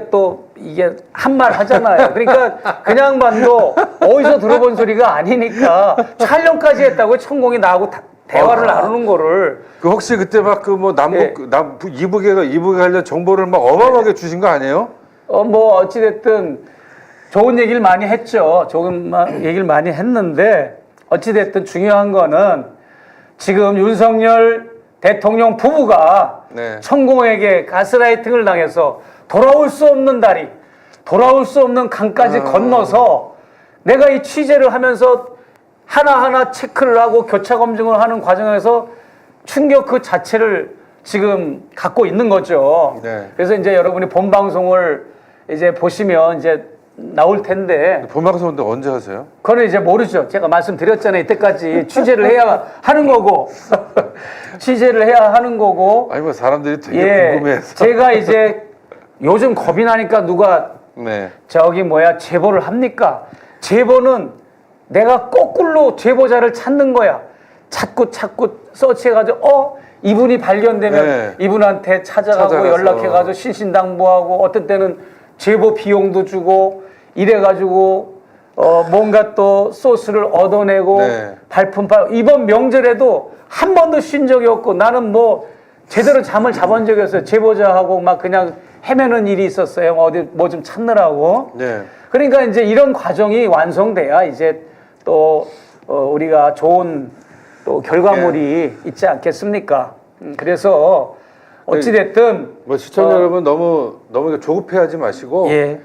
한 말 하잖아요. 그러니까 그냥 만도 어디서 들어본 소리가 아니니까 촬영까지 했다고 천공이 나하고 대화를 나누는 거를. 그 혹시 그때 막 그 뭐 남북 이북에 관련 정보를 막 어마어마하게 주신 거 아니에요? 뭐 어찌됐든 좋은 얘기를 많이 했죠. 얘기를 많이 했는데 어찌됐든 중요한 거는 지금 윤석열 대통령 부부가 네. 천공에게 가스라이팅을 당해서 돌아올 수 없는 다리, 돌아올 수 없는 강까지 건너서 내가 이 취재를 하면서 하나하나 체크를 하고 교차 검증을 하는 과정에서 충격 그 자체를 지금 갖고 있는 거죠. 네. 그래서 이제 여러분이 본 방송을 이제 보시면 이제 나올 텐데 본방송인데 언제 하세요? 그거는 이제 모르죠. 제가 말씀드렸잖아요. 이때까지 취재를 해야 하는 거고 취재를 해야 하는 거고. 아니 뭐 사람들이 되게 궁금해해서. 제가 이제 요즘 겁이 나니까 누가 네. 제보를 합니까? 제보는 내가 거꾸로 제보자를 찾는 거야. 찾고 서치해가지고 이분이 발견되면 네. 이분한테 찾아가고 찾아가서. 연락해가지고 신신당부하고 어떤 때는 제보 비용도 주고 이래가지고 뭔가 또 소스를 얻어내고 네. 발품 이번 명절에도 한 번도 쉰 적이 없고 나는 뭐 제대로 잠을 자본 적이 없어요. 제보자하고 막 그냥 헤매는 일이 있었어요. 어디 뭐 좀 찾느라고. 네. 그러니까 이제 이런 과정이 완성돼야 이제 또 우리가 좋은 또 결과물이 있지 않겠습니까? 그래서 어찌됐든 뭐 시청자 여러분 너무 조급해하지 마시고 예.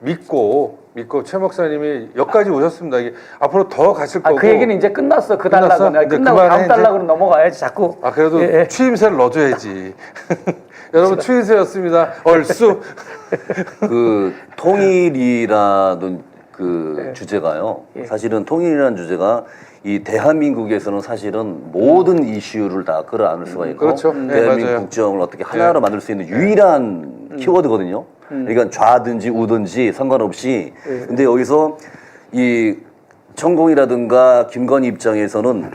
믿고 최 목사님이 여기까지 오셨습니다. 이게 앞으로 더 가실 거고. 그 얘기는 이제 끝났어. 그 끝났어? 달락은 이제 끝나고 그만해, 다음 이제? 달락으로 넘어가야지 자꾸. 그래도 예. 추임새를 넣어줘야지. 여러분 추임새였습니다. 얼쑤. 그 통일이라는 그 주제가요. 사실은 통일이라는 주제가 이 대한민국에서는 사실은 모든 이슈를 다 끌어안을 수가 있고 그렇죠. 네, 대한민국 맞아요. 국정을 어떻게 하나로 만들 수 있는 유일한 키워드거든요. 그러니까 좌든지 우든지 상관없이. 근데 여기서 이 천공이라든가 김건희 입장에서는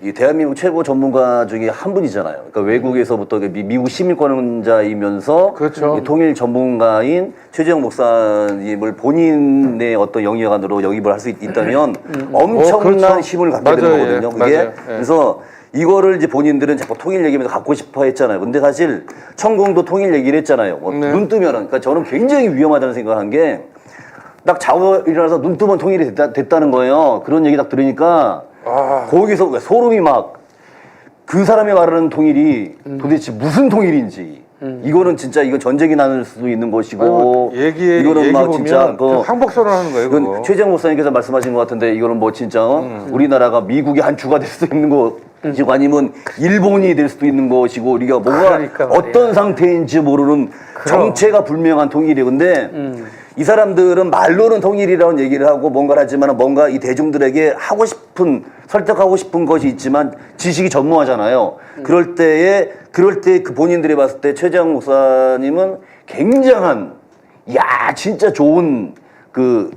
이 대한민국 최고 전문가 중에 한 분이잖아요. 그러니까 외국에서부터 미국 시민권자이면서 그렇죠. 이 통일 전문가인 최재형 목사님을 본인의 어떤 영역안으로 영입을 할 수 있다면 엄청난 그렇죠. 힘을 갖게 맞아요. 되는 거거든요. 예. 그게 맞아요. 예. 그래서 이거를 이제 본인들은 자꾸 통일 얘기면서 갖고 싶어 했잖아요. 근데 사실 천공도 통일 얘기를 했잖아요. 네. 눈 뜨면은 그러니까 저는 굉장히 위험하다는 생각을 한 게 딱 자고 일어나서 눈 뜨면 통일이 됐다는 거예요. 그런 얘기 딱 들으니까 거기서 소름이 막 그 사람이 말하는 통일이 도대체 무슨 통일인지 이거는 진짜 이건 전쟁이 날 수도 있는 것이고 이거는 막 진짜 그 항복선언 하는 거예요. 이건 그거. 최재형 목사님께서 말씀하신 것 같은데 이거는 뭐 진짜 우리나라가 미국의 한 주가 될 수도 있는 것이고 아니면 일본이 될 수도 있는 것이고 우리가 뭐가 그러니까 말이야. 어떤 상태인지 모르는 정체가 불명한 통일이에요. 근데 이 사람들은 말로는 통일이라는 얘기를 하고 뭔가를 하지만 뭔가 이 대중들에게 하고 싶은 설득하고 싶은 것이 있지만 지식이 전무하잖아요. 그럴 때 그 본인들이 봤을 때 최재형 목사님은 굉장한 진짜 좋은 그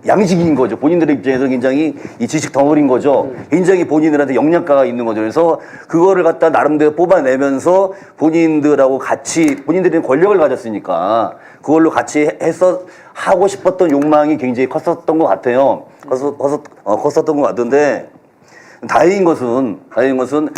양식인 거죠. 본인들의 입장에서 굉장히 이 지식 덩어리인 거죠. 굉장히 본인들한테 역량가가 있는 거죠. 그래서 그거를 갖다 나름대로 뽑아내면서 본인들하고 같이 본인들이 권력을 가졌으니까 그걸로 같이 해서 하고 싶었던 욕망이 굉장히 컸었던 것 같아요. 컸었던 것 같은데 다행인 것은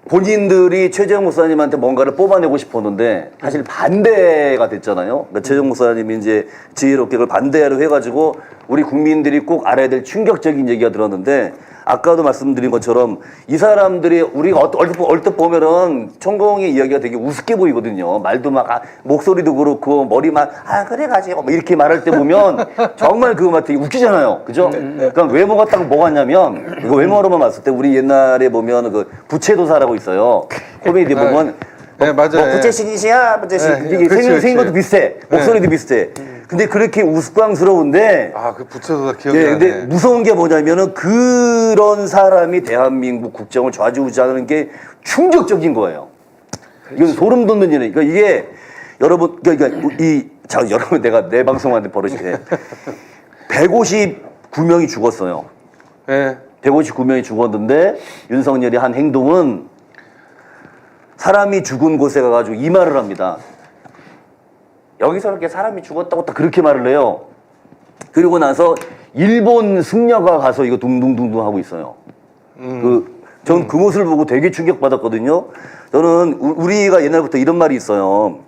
본인들이 최재형 목사님한테 뭔가를 뽑아내고 싶었는데 사실 반대가 됐잖아요. 그러니까 최재형 목사님이 이제 지혜롭게 그걸 반대로 해가지고 우리 국민들이 꼭 알아야 될 충격적인 얘기가 들었는데 아까도 말씀드린 것처럼 이 사람들이 우리가 얼뜻 보면은 천공의 이야기가 되게 우습게 보이거든요. 말도 막 목소리도 그렇고 머리만 그래가지고 뭐 이렇게 말할 때 보면 정말 그거 막 되게 웃기잖아요. 그죠? 그러니까 외모가 딱 뭐 같냐면 이거 외모로만 봤을 때 우리 옛날에 보면 그 부채도사라고 있어요. 코미디 보면 네, 맞아요. 뭐 부채신이시야 부채신 네, 이게 그렇지, 생긴 것도 그렇지. 비슷해. 목소리도 비슷해. 근데 그렇게 우스꽝스러운데 그 부채도사 기억이 네, 나네. 근데 무서운 게 뭐냐면은 그런 사람이 대한민국 국정을 좌지우지하는 게 충격적인 거예요. 이건 소름 돋는 일이에요. 그러니까 이게 여러분, 여러분 내가 내 방송한테 버릇이래. 159명이 죽었어요. 네. 159명이 죽었는데 윤석열이 한 행동은 사람이 죽은 곳에 가가지고 이 말을 합니다. 여기서 이렇게 사람이 죽었다고 딱 그렇게 말을 해요. 그리고 나서 일본 승려가 가서 이거 둥둥둥둥 하고 있어요. 전 그 모습을 보고 되게 충격받았거든요. 저는 우리가 옛날부터 이런 말이 있어요.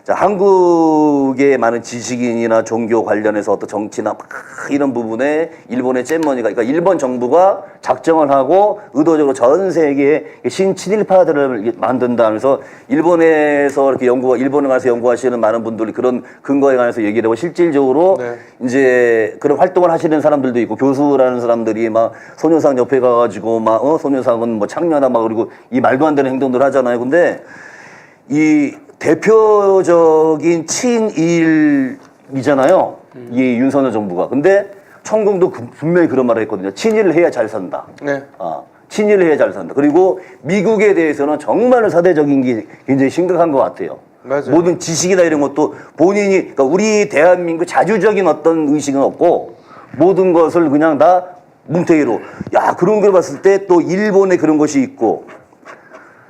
자, 한국의 많은 지식인이나 종교 관련해서 어떤 정치나 막 이런 부분에 일본의 잼머니가, 그러니까 일본 정부가 작정을 하고 의도적으로 전 세계에 신친일파들을 만든다 하면서 일본에서 이렇게 일본에 가서 연구하시는 많은 분들이 그런 근거에 관해서 얘기를 하고 실질적으로 네. 이제 그런 활동을 하시는 사람들도 있고 교수라는 사람들이 막 소녀상 옆에 가가지고 막 소녀상은 뭐 창녀다 막 그리고 이 말도 안 되는 행동들 하잖아요. 근데 이 대표적인 친일이잖아요. 이 윤석열 정부가. 근데 천공도 분명히 그런 말을 했거든요. 친일을 해야 잘 산다. 네. 친일을 해야 잘 산다. 그리고 미국에 대해서는 정말 사대적인 게 굉장히 심각한 것 같아요. 맞아요. 모든 지식이나 이런 것도 본인이, 그러니까 우리 대한민국 자주적인 어떤 의식은 없고 모든 것을 그냥 다 뭉태기로. 야, 그런 걸 봤을 때 또 일본에 그런 것이 있고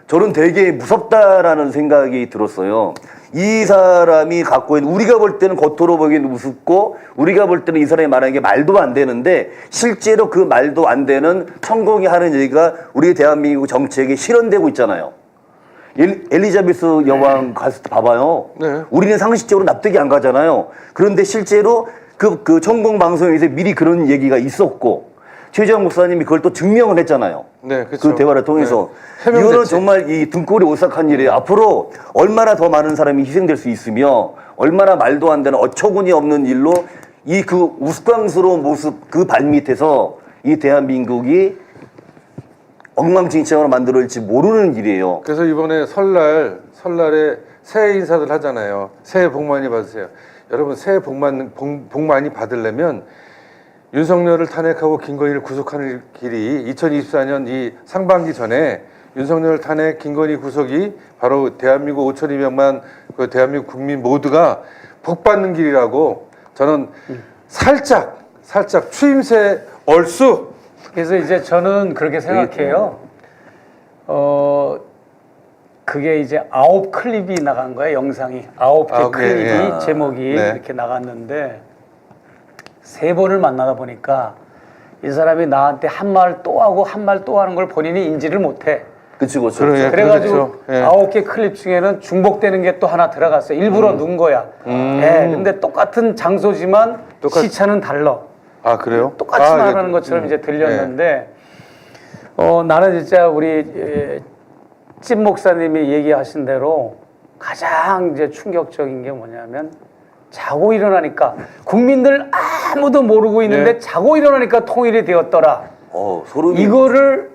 저는 되게 무섭다라는 생각이 들었어요. 이 사람이 갖고 있는, 우리가 볼 때는 겉으로 보기에는 우습고 우리가 볼 때는 이 사람이 말하는 게 말도 안 되는데 실제로 그 말도 안 되는 천공이 하는 얘기가 우리 대한민국 정책에 실현되고 있잖아요. 엘리자베스 여왕 갔을 때 봐봐요. 네. 우리는 상식적으로 납득이 안 가잖아요. 그런데 실제로 그 천공 방송에서 미리 그런 얘기가 있었고 최재형 목사님이 그걸 또 증명을 했잖아요. 네, 그렇죠. 그 대화를 통해서. 네. 이거는 해명됐지. 정말 이 등골이 오싹한 일이에요. 앞으로 얼마나 더 많은 사람이 희생될 수 있으며 얼마나 말도 안 되는 어처구니 없는 일로 이 그 우스꽝스러운 모습 그 발밑에서 이 대한민국이 엉망진창으로 만들어질지 모르는 일이에요. 그래서 이번에 설날에 새해 인사들 하잖아요. 새해 복 많이 받으세요. 여러분 새해 복 많이 받으려면 윤석열을 탄핵하고 김건희를 구속하는 길이 2024년 이 상반기 전에 윤석열 탄핵, 김건희 구속이 바로 대한민국 5,200만 그 대한민국 국민 모두가 복 받는 길이라고 저는 살짝 추임새 얼쑤. 그래서 이제 저는 그렇게 생각해요. 그게 이제 9클립이 나간 거예요, 영상이. 9개 클립이 예. 제목이 네. 이렇게 나갔는데 3번을 만나다 보니까 이 사람이 나한테 한 말 또 하고 한 말 또 하는 걸 본인이 인지를 못해. 그치. 그래요. 그래가지고 그렇죠. 예. 9개 클립 중에는 중복되는 게 또 하나 들어갔어요. 일부러 넣은 거야. 예, 근데 똑같은 장소지만 시차는 달라. 아 그래요? 똑같이 말하는 것처럼 이제 들렸는데 나는 진짜 우리 찐 목사님이 얘기하신 대로 가장 이제 충격적인 게 뭐냐면 자고 일어나니까 국민들 아무도 모르고 있는데 네. 자고 일어나니까 통일이 되었더라. 소름이. 이거를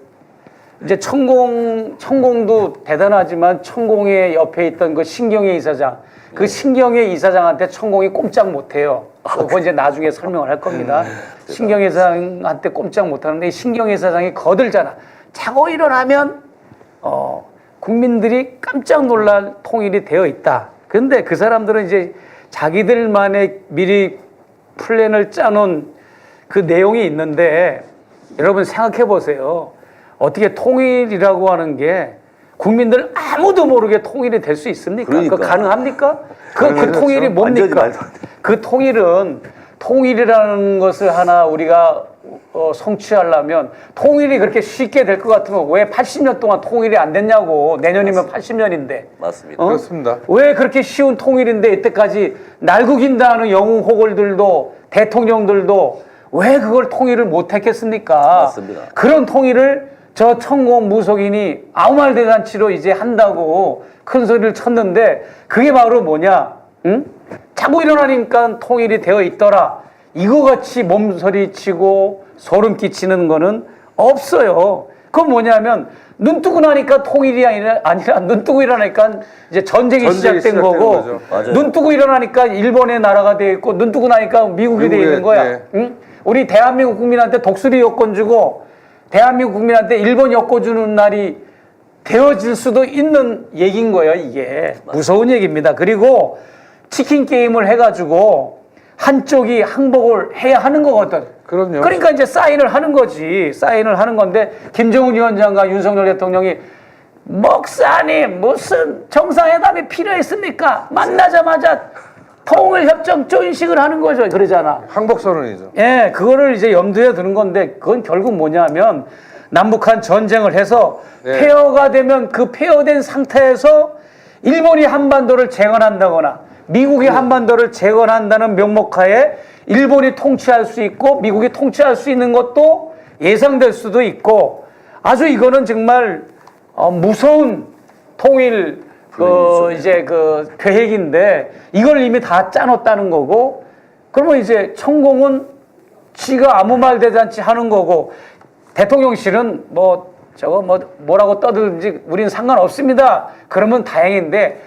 이제 천공도 대단하지만 천공의 옆에 있던 그 신경의 이사장, 그 신경의 이사장한테 천공이 꼼짝 못해요. 그거 이제 나중에 설명을 할 겁니다. 신경의 이사장한테 꼼짝 못하는데 이 신경의 이사장이 거들잖아. 자고 일어나면 국민들이 깜짝 놀랄 통일이 되어 있다. 그런데 그 사람들은 이제 자기들만의 미리 플랜을 짜놓은 그 내용이 있는데 여러분 생각해 보세요. 어떻게 통일이라고 하는 게 국민들 아무도 모르게 통일이 될 수 있습니까? 그러니까. 그거 가능합니까? 그 통일이 완전히 뭡니까? 말도 안 돼. 그 통일은 통일이라는 것을 하나 우리가 성취하려면 통일이 그렇게 쉽게 될 것 같으면 왜 80년 동안 통일이 안 됐냐고. 내년이면 80년인데. 맞습니다. 그렇습니다. 왜 그렇게 쉬운 통일인데 이때까지 날국인다는 영웅 호걸들도 대통령들도 왜 그걸 통일을 못했겠습니까? 맞습니다. 그런 통일을 저 천공 무속인이 아무 말 대잔치로 이제 한다고 큰 소리를 쳤는데 그게 바로 뭐냐? 응? 자고 일어나니까 통일이 되어 있더라. 이거 같이 몸서리 치고 소름 끼치는 거는 없어요. 그건 뭐냐면 눈 뜨고 나니까 통일이 아니라 눈 뜨고 일어나니까 이제 전쟁이 시작된 거고 거죠. 맞아요. 눈 뜨고 일어나니까 일본의 나라가 되어 있고 눈 뜨고 나니까 미국이 되어 있는 거야. 네. 응? 우리 대한민국 국민한테 독수리 여권 주고 대한민국 국민한테 일본 여권 주는 날이 되어질 수도 있는 얘기인 거예요. 이게 무서운 얘기입니다. 그리고 치킨 게임을 해가지고 한쪽이 항복을 해야 하는 거거든. 그럼요. 그러니까 이제 사인을 하는 거지. 사인을 하는 건데 김정은 위원장과 윤석열 대통령이 목사님 무슨 정상회담이 필요했습니까? 만나자마자 통일협정 조인식을 하는 거죠. 그러잖아. 항복선언이죠. 예, 그거를 이제 염두에 두는 건데 그건 결국 뭐냐면 남북한 전쟁을 해서 네. 폐허가 되면 그 폐허된 상태에서 일본이 한반도를 재건한다거나 미국이 한반도를 재건한다는 명목하에 일본이 통치할 수 있고 미국이 통치할 수 있는 것도 예상될 수도 있고 아주 이거는 정말 무서운 통일 이제 그 계획인데 이걸 이미 다 짜놓았다는 거고 그러면 이제 천공은 지가 아무 말 대잔치 하는 거고 대통령실은 뭐 저거 뭐라고 떠들든지 우리는 상관없습니다. 그러면 다행인데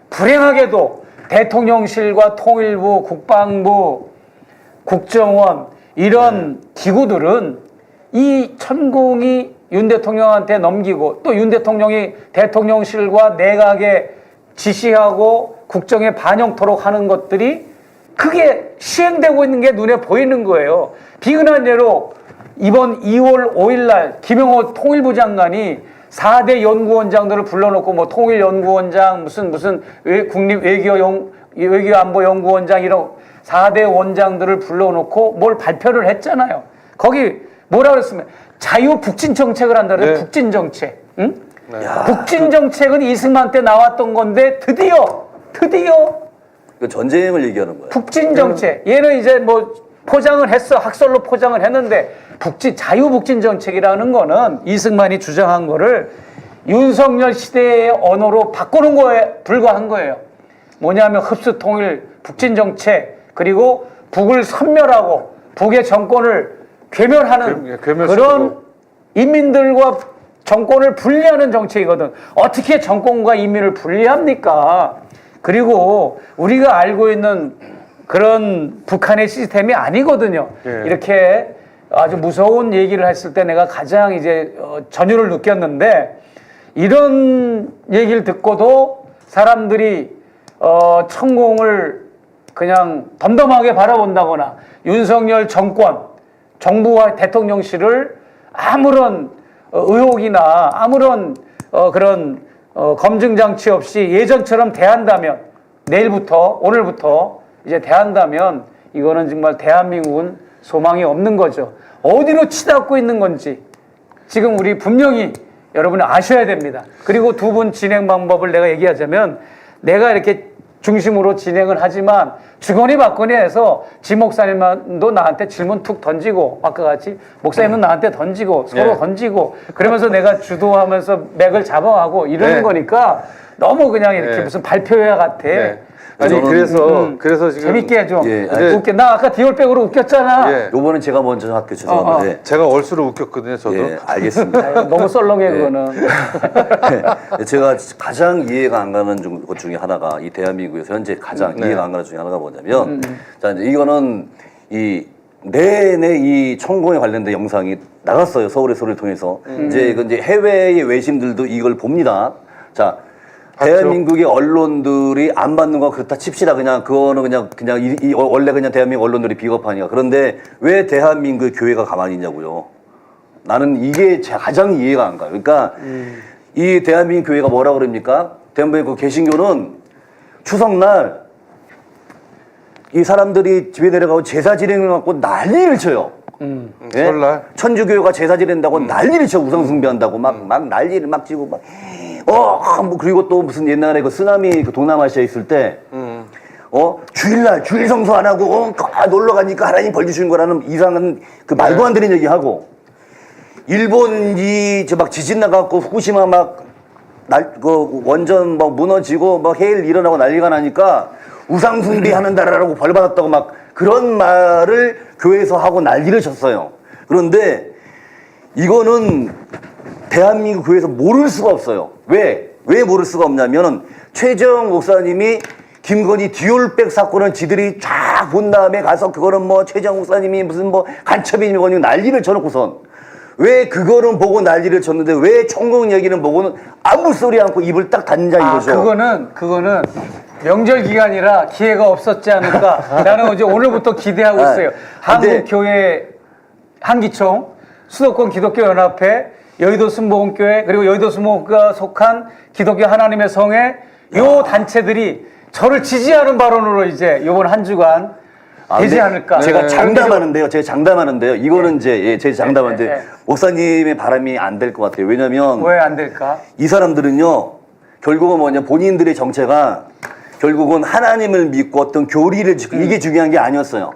불행하게도 대통령실과 통일부, 국방부, 국정원 이런 기구들은 이 천공이 윤 대통령한테 넘기고 또 윤 대통령이 대통령실과 내각에 지시하고 국정에 반영토록 하는 것들이 그게 시행되고 있는 게 눈에 보이는 거예요. 비근한 예로 이번 2월 5일 날 김영호 통일부 장관이 4대 연구원장들을 불러놓고 뭐 통일연구원장 무슨 국립외교안보연구원장 이런 4대 원장들을 불러놓고 뭘 발표를 했잖아요. 거기 뭐라 그랬으면 자유북진 정책을 한다 그래요. 네. 북진 정책. 응? 네. 북진 정책은 이승만 때 나왔던 건데 드디어 그 전쟁을 얘기하는 거예요. 북진 정책. 얘는 이제 뭐 포장을 했어. 학설로 포장을 했는데 자유북진 정책이라는 거는 이승만이 주장한 거를 윤석열 시대의 언어로 바꾸는 거에 불과한 거예요. 뭐냐면 흡수 통일 북진 정책 그리고 북을 섬멸하고 북의 정권을 괴멸하는 그런 인민들과 정권을 분리하는 정책이거든. 어떻게 정권과 인민을 분리합니까? 그리고 우리가 알고 있는 그런 북한의 시스템이 아니거든요. 예. 이렇게 아주 무서운 얘기를 했을 때 내가 가장 이제 전율을 느꼈는데 이런 얘기를 듣고도 사람들이 천공을 그냥 덤덤하게 바라본다거나 윤석열 정부와 대통령실을 아무런 의혹이나 아무런 그런 검증 장치 없이 예전처럼 대한다면 내일부터 오늘부터 이제 대한다면 이거는 정말 대한민국은 소망이 없는 거죠. 어디로 치닫고 있는 건지 지금 우리 분명히 여러분이 아셔야 됩니다. 그리고 두 분 진행 방법을 내가 얘기하자면 내가 이렇게 중심으로 진행을 하지만 주거니 받거니 해서 지 목사님도 나한테 질문 툭 던지고 아까 같이 목사님은 나한테 던지고 서로 네. 던지고 그러면서 내가 주도하면서 맥을 잡아가고 이러는 네. 거니까 너무 그냥 이렇게 네. 무슨 발표회 같아. 네. 아니 저는, 그래서 지금 재밌게 해줘. 예, 웃겨. 나 아까 디올백으로 웃겼잖아. 예. 요번엔 제가 먼저 할게요. 죄송한데. 제가 얼수로 웃겼거든요. 저도. 예, 알겠습니다. 아유, 너무 썰렁해 그거는. 네, 제가 가장 이해가 안 가는 것 중에 하나가 이 대한민국에서 현재 가장 네. 이해가 안 가는 중에 하나가 뭐냐면 자 이제 이거는 이 내내 이 천공에 관련된 영상이 나갔어요. 서울의 소리를 통해서 이제 해외의 외신들도 이걸 봅니다. 자 대한민국의 언론들이 안 받는 건 그렇다 칩시다. 그냥 그거는 그냥 원래 그냥 대한민국 언론들이 비겁하니까. 그런데 왜 대한민국의 교회가 가만히 있냐고요. 나는 이게 가장 이해가 안 가요. 그러니까 이 대한민국 교회가 뭐라 그럽니까? 대한민국 개신교는 추석날 이 사람들이 집에 내려가고 제사 지내는 갖고 난리를 쳐요. 예? 설날. 천주교가 제사 지낸다고 난리를 쳐. 우상 숭배한다고 막 난리를 막 치고 막 뭐 그리고 또 무슨 옛날에 그 쓰나미 그 동남아시아에 있을 때 주일날 주일 성수 안 하고 놀러 가니까 하나님 벌 주시는 거라는 이상한 그 말도 안 되는 얘기하고 일본이 저 막 지진 나갖고 후쿠시마 그 원전 막 무너지고 막 해일 일어나고 난리가 나니까 우상 숭배하는다라고 벌 받았다고 막 그런 말을 교회에서 하고 난리를 쳤어요. 그런데 이거는 대한민국 교회에서 모를 수가 없어요. 왜 모를 수가 없냐면은 최재형 목사님이 김건희 듀얼백 사건은 지들이 쫙 본 다음에 가서 그거는 뭐 최재형 목사님이 무슨 뭐 간첩이니 난리를 쳐놓고선 왜 그거는 보고 난리를 쳤는데 왜 천공 얘기는 보고는 아무 소리 않고 입을 딱 닫는자 이거죠. 그거는 명절 기간이라 기회가 없었지 않을까. 나는 이제 오늘부터 기대하고 있어요. 한국교회 한기총, 수도권 기독교연합회, 여의도 순복음교회, 그리고 여의도 순복음교회가 속한 기독교 하나님의 성회 요 단체들이 저를 지지하는 발언으로 이제 요번 한 주간 되지 않을까. 제가 장담하는데요. 이거는 이제 제 장담하는데 목사님의 바람이 안 될 것 같아요. 왜냐면 왜 안 될까? 이 사람들은요 결국은 뭐냐 본인들의 정체가 결국은 하나님을 믿고 어떤 교리를 지키고 이게 중요한 게 아니었어요.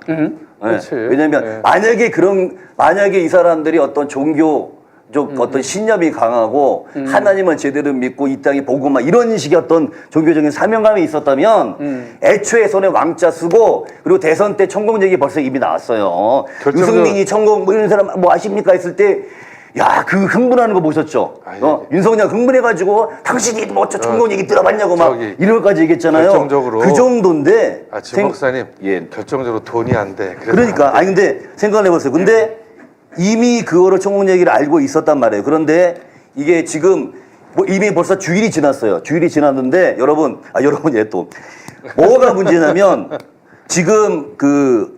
그렇지. 왜냐면 만약에 이 사람들이 어떤 종교적 어떤 신념이 강하고 하나님을 제대로 믿고 이 땅에 보고 막 이런 식의 어떤 종교적인 사명감이 있었다면 애초에 손에 왕자 쓰고 그리고 대선 때 천공 얘기 벌써 이미 나왔어요. 유승민이 천공 뭐 이런 사람 뭐 아십니까 했을 때 야, 그 흥분하는 거 보셨죠? 윤석열 흥분해가지고 당신이 뭐 천공 얘기 들어봤냐고 막 이런 것까지 얘기했잖아요. 결정적으로 그 정도인데. 지금 목사님, 결정적으로 돈이 안 돼. 그러니까 아니 근데 생각을 해보세요. 근데 이미 그거를 천공 얘기를 알고 있었단 말이에요. 그런데 이게 지금 뭐 이미 벌써 주일이 지났어요. 주일이 지났는데 여러분 또 뭐가 문제냐면 지금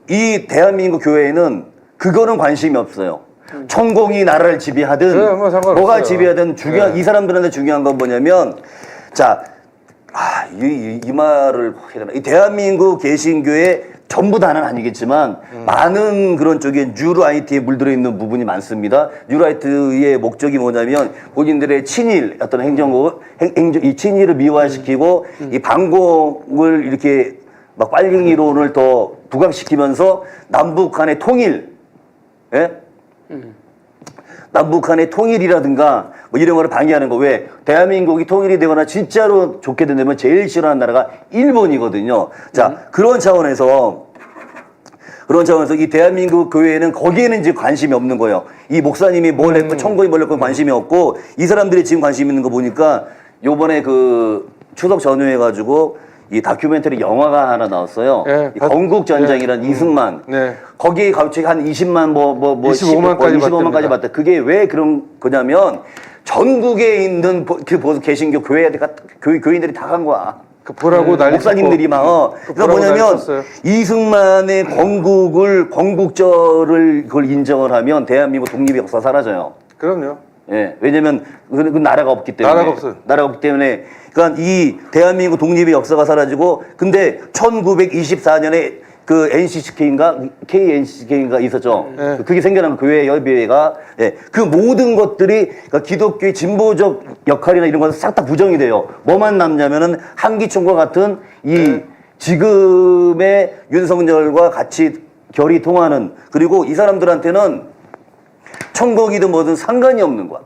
이 대한민국 교회에는 그거는 관심이 없어요. 천공이 나라를 지배하든 뭐가 지배하든 이 사람들한테 중요한 건 뭐냐면 이 말을 해야 되나? 이 대한민국 개신교회 전부 다는 아니겠지만 많은 그런 쪽에 뉴라이트에 물들어 있는 부분이 많습니다. 뉴라이트의 목적이 뭐냐면 본인들의 친일 어떤 이 친일을 미화시키고 이 반공을 이렇게 막 빨갱이 이론을 더 부각시키면서 남북 간의 통일, 남북 간의 통일이라든가 뭐 이런 거를 방해하는 거. 왜 대한민국이 통일이 되거나 진짜로 좋게 된다면 제일 싫어하는 나라가 일본이거든요. 그런 차원에서 이 대한민국 교회에는 거기에는 이제 관심이 없는 거예요. 이 목사님이 뭘 했고 천공이 뭘 했고 관심이 없고 이 사람들이 지금 관심 있는 거 보니까 요번에 그 추석 전후해 가지고 이 다큐멘터리 영화가 하나 나왔어요. 건국전쟁이란 이승만. 거기에 갑자기 한 20만 25만까지 봤다. 그게 왜 그런 거냐면 전국에 있는 그 개신교 교인들이 다 간 거야. 보라고 난리 목사님들이 막 그러니까 뭐냐면 이승만의 건국절을 그걸 인정을 하면 대한민국 독립의 역사 사라져요. 그럼요. 왜냐면 그 나라가 없기 때문에. 나라가 없기 때문에. 그러니까 이 대한민국 독립의 역사가 사라지고 근데 1924년에 그 KNCK인가 있었죠. 그게 생겨난 교회 협의회가 그 모든 것들이 그러니까 기독교의 진보적 역할이나 이런 것은 싹 다 부정이 돼요. 뭐만 남냐면은 한기총과 같은 이 지금의 윤석열과 같이 결이 통하는 그리고 이 사람들한테는 천국이든 뭐든 상관이 없는 거야.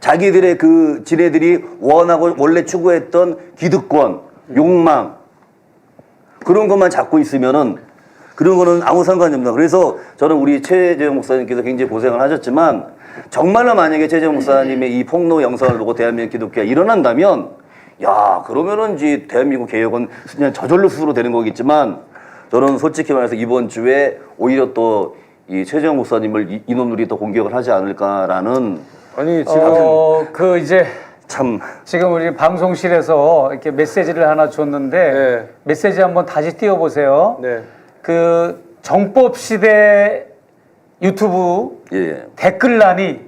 자기들의 지네들이 원하고 원래 추구했던 기득권, 욕망 그런 것만 잡고 있으면은 그런 거는 아무 상관이 없나. 그래서 저는 우리 최재형 목사님께서 굉장히 고생을 하셨지만 정말로 만약에 최재형 목사님의 이 폭로 영상을 보고 대한민국 기독교가 일어난다면 그러면은 이제 대한민국 개혁은 그냥 저절로 스스로 되는 거겠지만 저는 솔직히 말해서 이번 주에 오히려 또 이 최재형 목사님을 이놈들이 더 공격을 하지 않을까라는 지금 이제 참 지금 우리 방송실에서 이렇게 메시지를 하나 줬는데 메시지 한번 다시 띄워보세요. 그 정법 시대 유튜브 댓글란이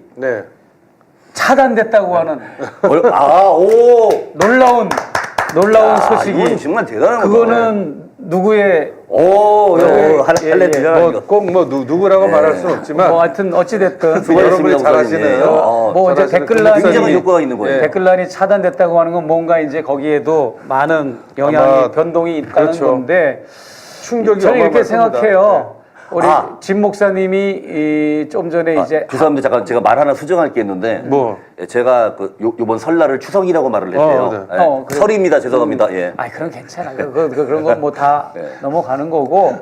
차단됐다고 하는 놀라운 소식이. 이건 정말 대단한 그거는 누구의 할래 되잖아. 꼭뭐 누구라고 말할 수는 없지만 뭐 하여튼 어찌 됐든 여러분이 잘 아시는 뭐 이제 댓글란이 굉장한 효과가 있는 거예요. 댓글란이 차단됐다고 하는 건 뭔가 이제 거기에도 많은 영향이 아마 변동이 있다는 그렇죠. 건데 충격이 저는 이렇게 어마어마할 겁니다. 생각해요. 우리 진 목사님이 좀 전에 이제 죄송합니다. 잠깐 제가 말 하나 수정할 게 있는데 뭐? 제가 요번 설날을 추석이라고 말을 했대요. 네. 예. 설입니다. 죄송합니다. 예. 아이 그럼 괜찮아. 그런 거 뭐 다 네. 넘어가는 거고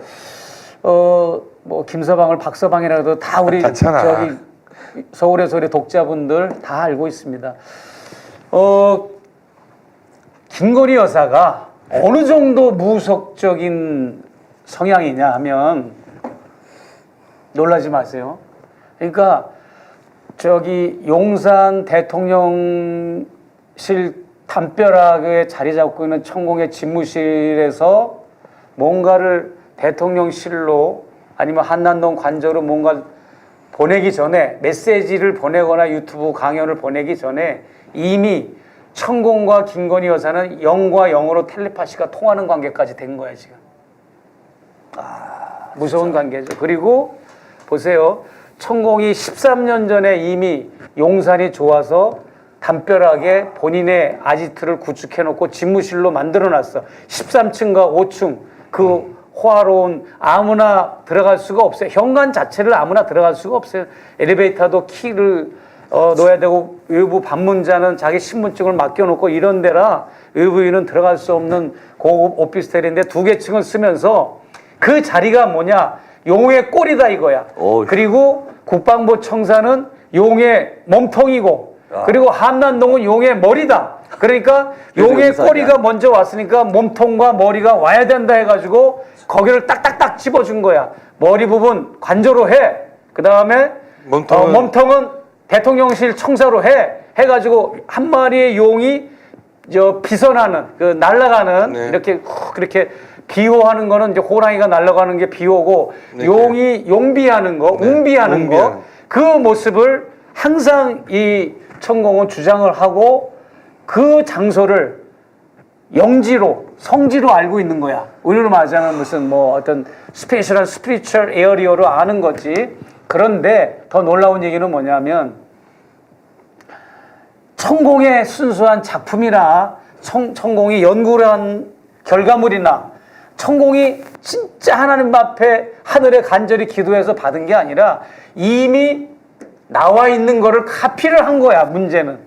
뭐 김서방을 박서방이라도 다 우리 괜찮아. 저기 서울에서 우리 독자분들 다 알고 있습니다. 김건희 여사가 어느 정도 무속적인 성향이냐 하면 놀라지 마세요. 그러니까 저기 용산 대통령실 담벼락에 자리 잡고 있는 천공의 집무실에서 뭔가를 대통령실로 아니면 한남동 관저로 뭔가 보내기 전에 메시지를 보내거나 유튜브 강연을 보내기 전에 이미 천공과 김건희 여사는 영과 영으로 텔레파시가 통하는 관계까지 된 거야 지금. 무서운 관계죠. 그리고 보세요. 천공이 13년 전에 이미 용산이 좋아서 담벼락에 본인의 아지트를 구축해놓고 집무실로 만들어놨어. 13층과 5층 그 호화로운 아무나 들어갈 수가 없어요. 현관 자체를 아무나 들어갈 수가 없어요. 엘리베이터도 키를 넣어야 되고 외부 방문자는 자기 신분증을 맡겨놓고 이런 데라 외부인은 들어갈 수 없는 고급 오피스텔인데 2개 층을 쓰면서 그 자리가 뭐냐? 용의 꼴이다 이거야. 그리고 국방부 청사는 용의 몸통이고 그리고 한남동은 용의 머리다. 그러니까 용의 꼬리가 먼저 왔으니까 몸통과 머리가 와야 된다 해가지고 거기를 딱딱딱 집어준 거야. 머리 부분 관저로 해. 그 다음에 몸통은 대통령실 청사로 해가지고 한 마리의 용이 비선하는 그 날아가는 이렇게 그렇게 비호하는 거는 이제 호랑이가 날아가는 게 비호고 용이 용비하는 거, 웅비하는 거 그 모습을 항상 이 천공은 주장을 하고 그 장소를 영지로 성지로 알고 있는 거야. 우리로 말하자면 무슨 뭐 어떤 스페셜한 스피리추얼 에어리어로 아는 거지. 그런데 더 놀라운 얘기는 뭐냐면 천공의 순수한 작품이나 천공이 연구를 한 결과물이나 천공이 진짜 하나님 앞에 하늘에 간절히 기도해서 받은 게 아니라 이미 나와 있는 거를 카피를 한 거야. 문제는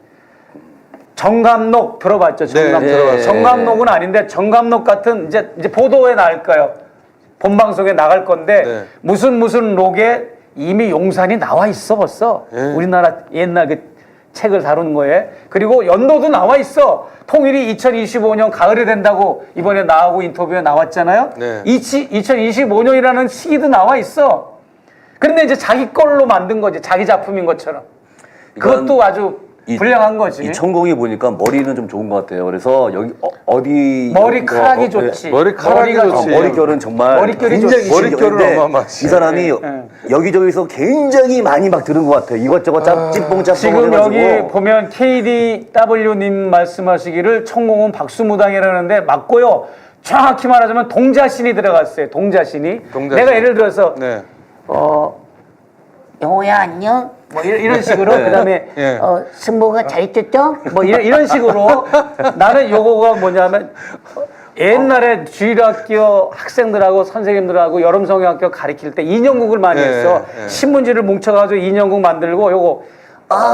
정감록 들어봤죠? 정감록. 네. 정감록은 아닌데 정감록 같은 이제 보도에 나갈 거예요. 본방송에 나갈 건데 무슨 록에 이미 용산이 나와 있어 벌써. 우리나라 옛날 그 책을 다룬 거에. 그리고 연도도 나와 있어. 통일이 2025년 가을에 된다고 이번에 나하고 인터뷰에 나왔잖아요. 2025년이라는 시기도 나와 있어. 그런데 이제 자기 걸로 만든 거지. 자기 작품인 것처럼. 그것도 아주 불량한 거지. 이 천공이 보니까 머리는 좀 좋은 것 같아요. 그래서 여기 어디 머리카락이 좋지. 머리카락이 좋지. 머릿결은 정말 머릿결이 굉장히 좋지. 머릿결은 어마어마하지. 이 사람이 여기저기서 굉장히 많이 막 들은 것 같아요. 이것저것 짭뽕 지금 여기 보면 KDW님 말씀하시기를 천공은 박수무당이라는데 맞고요. 정확히 말하자면 동자신이 들어갔어요. 동자신이. 내가 예를 들어서 영호야 안녕. 뭐 이런 식으로 그다음에 승모가 잘 있겠죠? 뭐 이런 식으로 나는 요거가 뭐냐면 옛날에 주일학교 학생들하고 선생님들하고 여름성형학교 가르칠 때 인형국을 많이 했어. 신문지를 뭉쳐가지고 인형국 만들고 요거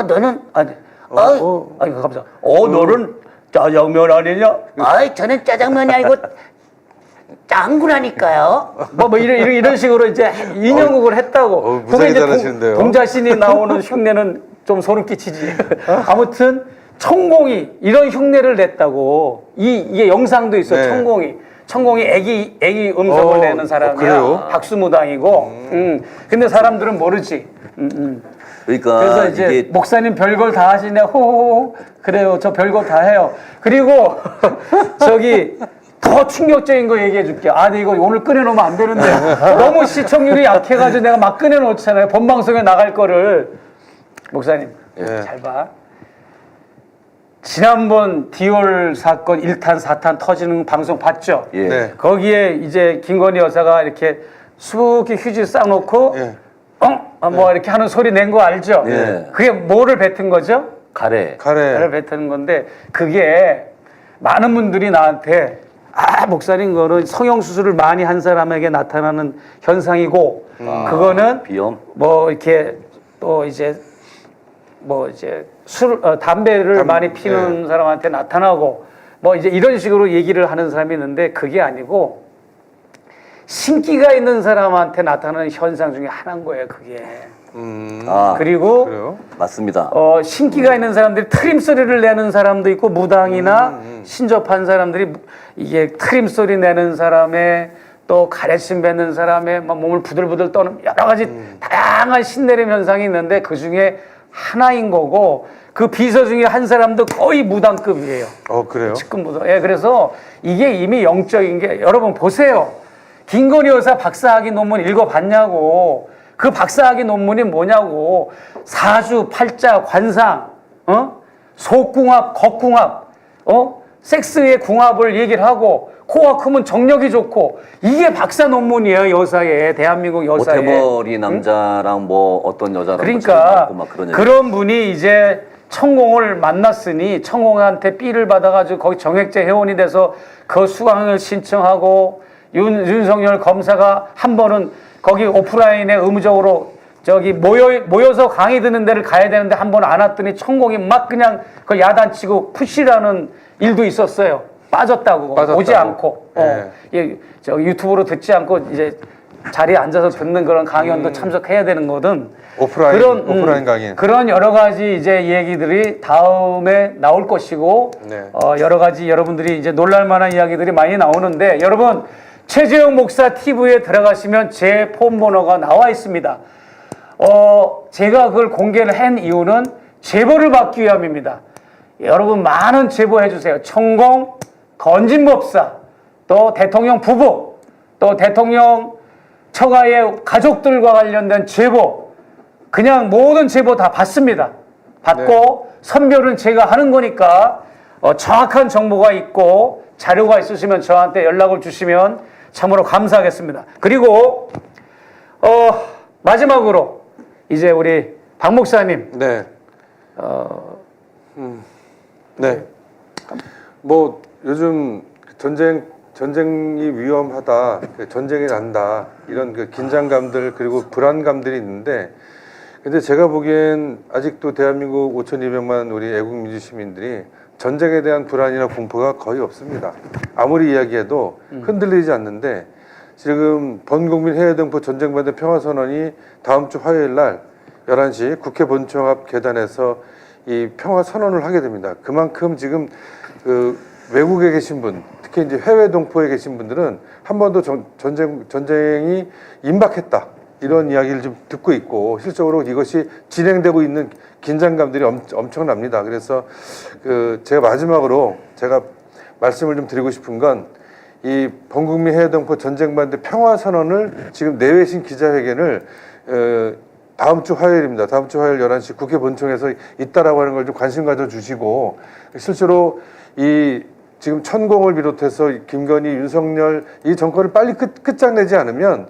너는 감사. 너는 짜장면 아니냐? 저는 짜장면이 아니고 짱구라니까요. 뭐 이런 식으로 이제 인형국을 했다고. 무지하게 잘하시는데요. 동자신이 나오는 흉내는 좀 소름 끼치지. 아무튼 천공이 이런 흉내를 냈다고. 이게 영상도 있어. 천공이 애기 음성을 내는 사람이야. 박수무당이고. 근데 사람들은 모르지. 그러니까 그래서 이제 목사님 별걸 다 하시네. 호호호. 그래요. 저 별거 다 해요. 그리고 저기 더 충격적인 거 얘기해 줄게요. 근데 이거 오늘 꺼내놓으면 안 되는데 너무 시청률이 약해가지고 내가 막 꺼내놓잖아요. 본방송에 나갈 거를. 목사님 잘 봐. 지난번 디올 사건 1탄 4탄 터지는 방송 봤죠? 예. 네. 거기에 이제 김건희 여사가 이렇게 수북히 휴지 싸놓고 예. 뭐 이렇게 하는 소리 낸 거 알죠? 예. 그게 뭐를 뱉은 거죠? 가래. 를 뱉는 건데 그게 많은 분들이 나한테 목사님 그거는 성형수술을 많이 한 사람에게 나타나는 현상이고 그거는 비염. 뭐 이렇게 또 이제 담배를 많이 피는 사람한테 나타나고 뭐 이제 이런 식으로 얘기를 하는 사람이 있는데 그게 아니고 신기가 있는 사람한테 나타나는 현상 중에 하나인 거예요, 그게. 그리고 그래요? 맞습니다. 신기가 있는 사람들이 트림 소리를 내는 사람도 있고 무당이나 신접한 사람들이 이게 트림 소리 내는 사람의 또 가래침 뱉는 사람의 막 몸을 부들부들 떠는 여러 가지 다양한 신내림 현상이 있는데 그 중에 하나인 거고 그 비서 중에 한 사람도 거의 무당급이에요. 그래요? 측근 무당. 예, 그래서 이게 이미 영적인 게 여러분 보세요. 김건희 여사 박사학위 논문 읽어봤냐고. 그 박사학위 논문이 뭐냐고. 사주, 팔자, 관상, 속궁합, 겉궁합, 섹스의 궁합을 얘기를 하고 코가 크면 정력이 좋고 이게 박사 논문이에요, 여사의 대한민국 여사의. 모태머리 남자랑 뭐 어떤 여자랑 그러니까 막 그런, 그런 분이 이제 천공을 만났으니 천공한테 삐를 받아가지고 거기 정액제 회원이 돼서 그 수강을 신청하고 윤석열 검사가 한 번은 거기 오프라인에 의무적으로 저기 모여서 강의 듣는 데를 가야 되는데 한 번 안 왔더니 천공이 막 그냥 그 야단치고 푸시라는 일도 있었어요. 빠졌다고. 오지 않고. 예, 저 유튜브로 듣지 않고 이제 자리에 앉아서 듣는 그런 강연도 참석해야 되는 거든. 오프라인 강의. 그런 여러 가지 이제 얘기들이 다음에 나올 것이고, 네. 여러 가지 여러분들이 이제 놀랄만한 이야기들이 많이 나오는데, 여러분, 최재형 목사 TV에 들어가시면 제 폰번호가 나와 있습니다. 제가 그걸 공개를 한 이유는 제보를 받기 위함입니다. 여러분 많은 제보해 주세요. 천공, 건진법사, 또 대통령 부부, 또 대통령 처가의 가족들과 관련된 제보, 그냥 모든 제보 다 받습니다. 받고 선별은 제가 하는 거니까 정확한 정보가 있고 자료가 있으시면 저한테 연락을 주시면 참으로 감사하겠습니다. 그리고 마지막으로 이제 우리 박 목사님. 네. 네. 뭐 요즘 전쟁이 위험하다, 전쟁이 난다 이런 그 긴장감들 그리고 불안감들이 있는데, 근데 제가 보기엔 아직도 대한민국 5,200만 우리 애국 민주 시민들이 전쟁에 대한 불안이나 공포가 거의 없습니다. 아무리 이야기해도 흔들리지 않는데, 지금 번국민 해외등포 전쟁반대 평화선언이 다음 주 화요일 날 11시 국회 본청 앞 계단에서 이 평화선언을 하게 됩니다. 그만큼 지금 그 외국에 계신 분, 특히 이제 해외 동포에 계신 분들은 한 번도 전쟁이 임박했다 이런 이야기를 좀 듣고 있고, 실적으로 이것이 진행되고 있는 긴장감들이 엄청납니다. 그래서 제가 마지막으로 제가 말씀을 좀 드리고 싶은 건, 이 번국민 해외동포 전쟁반대 평화선언을 지금 내외신 기자회견을 다음 주 화요일입니다. 다음 주 화요일 11시 국회 본청에서 있다라고 하는 걸 좀 관심 가져주시고, 실제로 이 지금 천공을 비롯해서 김건희, 윤석열 이 정권을 빨리 끝장내지 않으면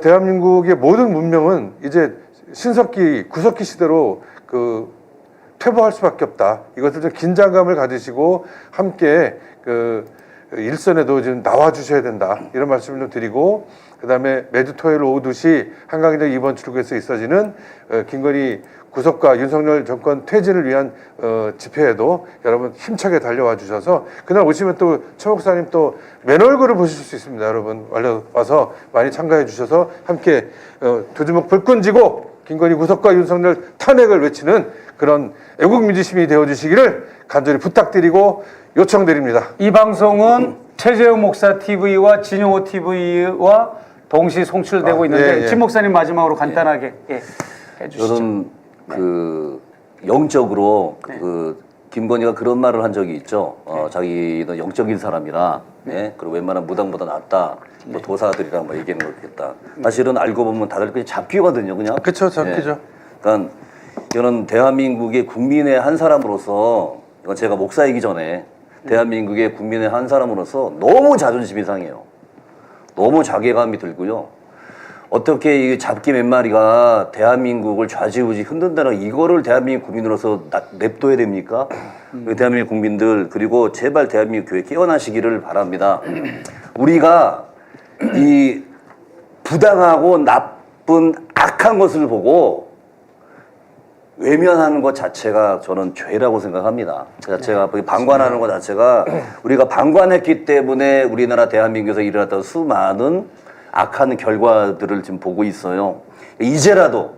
대한민국의 모든 문명은 이제 신석기, 구석기 시대로 퇴보할 수밖에 없다. 이것을 좀 긴장감을 가지시고 함께 일선에도 좀 나와주셔야 된다. 이런 말씀을 좀 드리고, 그 다음에 매주 토요일 오후 2시 한강대교 2번 출구에서 있어지는 김건희 구속과 윤석열 정권 퇴진을 위한 집회에도 여러분 힘차게 달려와 주셔서, 그날 오시면 또 최 목사님 또 맨 얼굴을 보실 수 있습니다. 여러분 와서 많이 참가해 주셔서 함께 두 주먹 불끈 쥐고 김건희 구속과 윤석열 탄핵을 외치는 그런 애국민주시민이 되어주시기를 간절히 부탁드리고 요청드립니다. 이 방송은 최재형 목사 TV와 진용호 TV와 동시 송출되고 있는데 진 목사님 마지막으로 간단하게 해주시죠. 저는 영적으로 김건희가 그런 말을 한 적이 있죠. 자기는 영적인 사람이라, 그리고 웬만한 무당보다 낫다. 뭐 도사들이랑 뭐 얘기하는 거겠다. 사실은 알고 보면 다들 그냥 잡히거든요, 그냥. 그렇죠, 잡히죠. 그러니까 저는 대한민국의 국민의 한 사람으로서 이건 제가 목사이기 전에 대한민국의 국민의 한 사람으로서 너무 자존심이 상해요. 너무 자괴감이 들고요. 어떻게 이 잡기 몇 마리가 대한민국을 좌지우지 흔든다는 이거를 대한민국 국민으로서 냅둬야 됩니까? 대한민국 국민들 그리고 제발 대한민국 교회 깨어나시기를 바랍니다. 우리가 이 부당하고 나쁜 악한 것을 보고 외면하는 것 자체가 저는 죄라고 생각합니다. 그 자체가 방관하는 것 자체가 우리가 방관했기 때문에 우리나라 대한민국에서 일어났던 수많은 악한 결과들을 지금 보고 있어요. 이제라도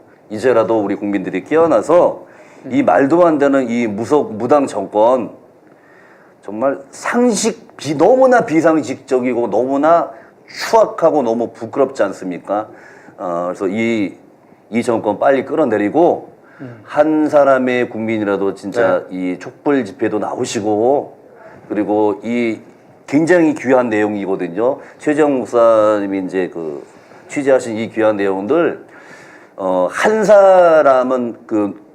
우리 국민들이 깨어나서 이 말도 안 되는 이 무당 정권 정말 너무나 비상식적이고 너무나 추악하고 너무 부끄럽지 않습니까? 그래서 이 정권 빨리 끌어내리고 한 사람의 국민이라도 진짜 이 촛불 집회도 나오시고 그리고 이 굉장히 귀한 내용이거든요. 최재형 목사님이 이제 그 취재하신 이 귀한 내용들 한 사람은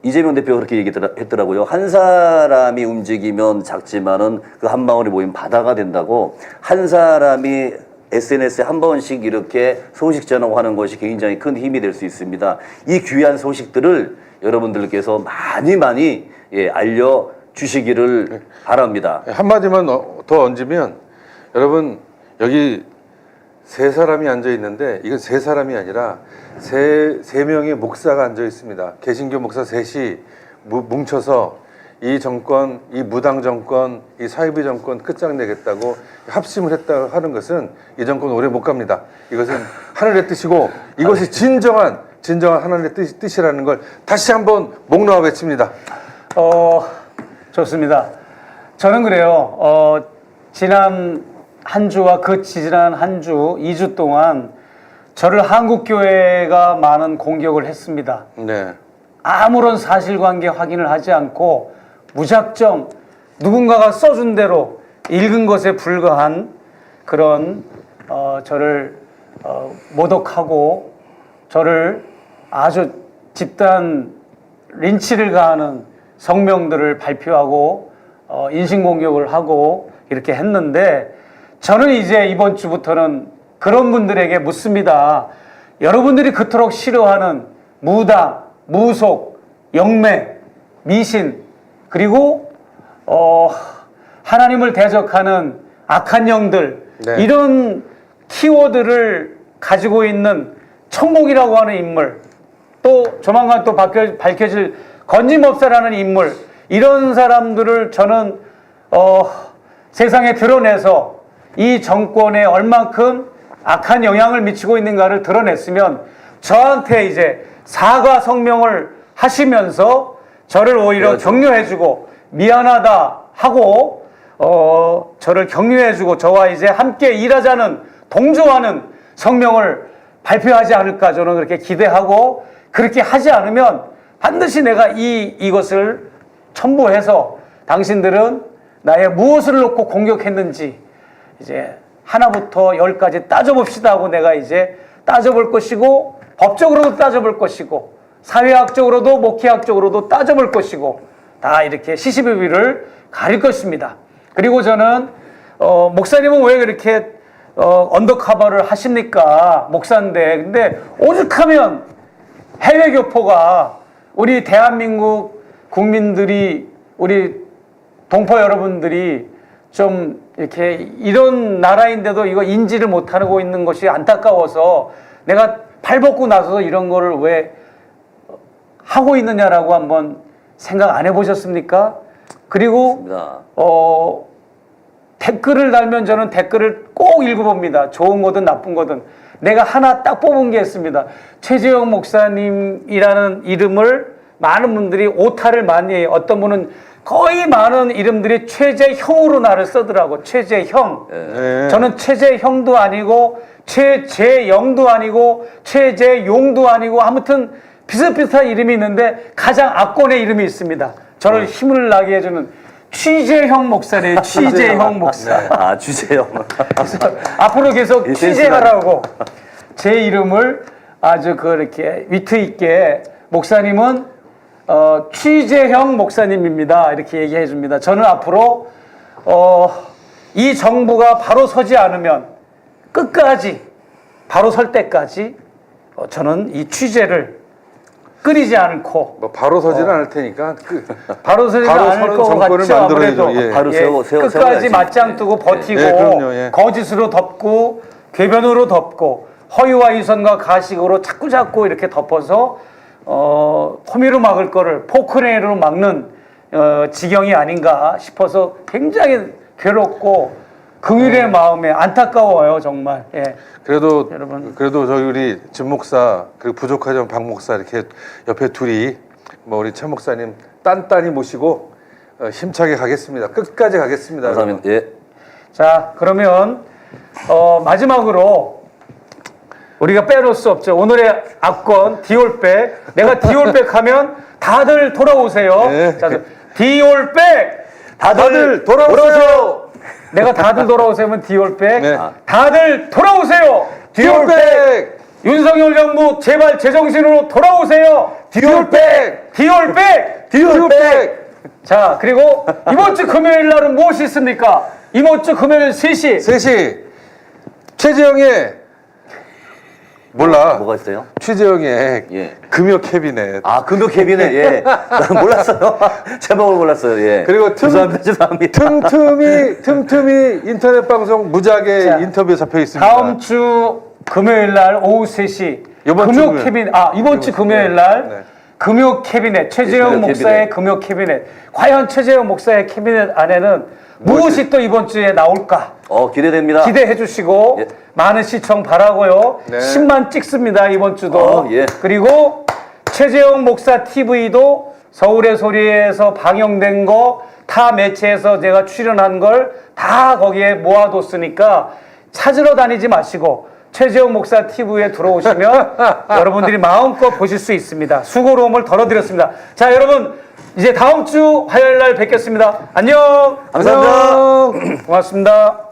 이재명 대표가 그렇게 얘기했더라고요. 한 사람이 움직이면 작지만은 그 한 방울이 모이면 바다가 된다고 한 사람이 SNS에 한 번씩 이렇게 소식 전하는 것이 굉장히 큰 힘이 될 수 있습니다. 이 귀한 소식들을 여러분들께서 많이 알려주시기를 바랍니다. 한마디만 더 얹으면 여러분 여기 세 사람이 앉아 있는데 이건 세 사람이 아니라 세 명의 목사가 앉아 있습니다. 개신교 목사 셋이 뭉쳐서 이 정권, 이 무당 정권, 이 사이비 정권 끝장내겠다고 합심을 했다 하는 것은 이 정권 오래 못 갑니다. 이것은 하늘의 뜻이고 이것이 진정한 하나님의 뜻이라는 걸 다시 한번 목 놓아 외칩니다. 좋습니다. 저는 그래요. 지난 한 주와 그 지난 한 주, 2주 동안 저를 한국교회가 많은 공격을 했습니다. 네. 아무런 사실관계 확인을 하지 않고 무작정 누군가가 써준 대로 읽은 것에 불과한 그런 저를 모독하고 저를 아주 집단 린치를 가하는 성명들을 발표하고 인신공격을 하고 이렇게 했는데 저는 이제 이번 주부터는 그런 분들에게 묻습니다. 여러분들이 그토록 싫어하는 무당, 무속, 영매, 미신 그리고 하나님을 대적하는 악한 영들 네. 이런 키워드를 가지고 있는 천공이라고 하는 인물 또 조만간 또 밝혀질 건짐업사라는 인물 이런 사람들을 저는 세상에 드러내서 이 정권에 얼만큼 악한 영향을 미치고 있는가를 드러냈으면 저한테 이제 사과 성명을 하시면서 저를 오히려 격려해주고 미안하다 하고 저를 격려해주고 저와 이제 함께 일하자는 동조하는 성명을 발표하지 않을까 저는 그렇게 기대하고 그렇게 하지 않으면 반드시 내가 이것을 첨부해서 당신들은 나의 무엇을 놓고 공격했는지 이제 하나부터 10까지 따져봅시다 하고 내가 이제 따져볼 것이고 법적으로도 따져볼 것이고 사회학적으로도 목회학적으로도 따져볼 것이고 다 이렇게 시시비비를 가릴 것입니다. 그리고 저는 목사님은 왜 그렇게 언더커버를 하십니까? 목사인데 근데 오죽하면 해외 교포가 우리 대한민국 국민들이 우리 동포 여러분들이 좀 이렇게 이런 나라인데도 이거 인지를 못하고 있는 것이 안타까워서 내가 발벗고 나서서 이런 거를 왜 하고 있느냐라고 한번 생각 안 해보셨습니까? 그리고 댓글을 달면 저는 댓글을 꼭 읽어봅니다. 좋은 거든 나쁜 거든. 내가 하나 딱 뽑은 게 있습니다. 최재형 목사님이라는 이름을 많은 분들이 오타를 많이 해요. 어떤 분은 거의 많은 이름들이 최재형으로 나를 쓰더라고. 최재형. 네. 저는 최재형도 아니고 최재영도 아니고 최재용도 아니고 아무튼 비슷비슷한 이름이 있는데 가장 악권의 이름이 있습니다. 저를 힘을 나게 해주는 취재형 목사래요. 취재형 목사. 주세요. 앞으로 계속 취재하라고 제 이름을 아주 그렇게 위트 있게 목사님은 취재형 목사님입니다. 이렇게 얘기해 줍니다. 저는 앞으로 이 정부가 바로 서지 않으면 끝까지 바로 설 때까지 저는 이 취재를 끊이지 않고 뭐 바로 서지는 않을 테니까 바로 서지 바로 않을 서는 것 정권을 같죠. 만들어야죠. 아무래도 예. 바로 세워야지. 끝까지 맞짱 뜨고 버티고 예, 그럼요. 예. 거짓으로 덮고 궤변으로 덮고 허위와 이선과 가식으로 자꾸 이렇게 덮어서 호미로 막을 거를 포크레인으로 막는 지경이 아닌가 싶어서 굉장히 괴롭고 긍휼의 마음에 안타까워요 정말. 예. 그래도 여러분. 저희 우리 진 목사 그리고 부족하지만 박 목사 이렇게 옆에 둘이 뭐 우리 최 목사님 딴딴히 모시고 힘차게 가겠습니다. 끝까지 가겠습니다. 감사합니다. 예. 자 그러면 마지막으로 우리가 빼놓을 수 없죠. 오늘의 압권 디올백. 내가 디올백 하면 다들 돌아오세요. 네. 자, 디올백 다들 돌아오세요. 내가 다들 돌아오세요면 디올백. 네. 다들 돌아오세요. 디올백. 윤석열 정부 제발 제정신으로 돌아오세요. 디올백. 디올백. 디올백. 자 그리고 이번 주 금요일 날은 무엇이 있습니까? 이번 주 금요일 3시. 3시 최재형의 몰라. 뭐가 있어요? 최재형의 예. 금요 캐비넷. 아, 금요 캐비넷. 예. 난 몰랐어요. 제목을 몰랐어요. 예. 그리고 죄송합니다. 틈틈이 인터넷 방송 무지하게 자, 인터뷰 잡혀 있습니다. 다음 주 금요일 날 오후 3시 이번 주 금요 금요일. 캐비넷 이번 주 금요일 날 네. 금요 캐비넷 최재형 금요 목사의 캐비넷. 금요 캐비넷 과연 최재형 목사의 캐비넷 안에는 무엇이 또 이번 주에 나올까 기대됩니다. 기대해 주시고 예. 많은 시청 바라고요. 네. 10만 찍습니다 이번 주도. 예. 그리고 최재형 목사 TV도 서울의 소리에서 방영된 거 타 매체에서 제가 출연한 걸 다 거기에 모아뒀으니까 찾으러 다니지 마시고 최재형 목사 TV에 들어오시면 여러분들이 마음껏 보실 수 있습니다. 수고로움을 덜어드렸습니다. 자 여러분 이제 다음 주 화요일 날 뵙겠습니다. 안녕. 감사합니다. 고맙습니다.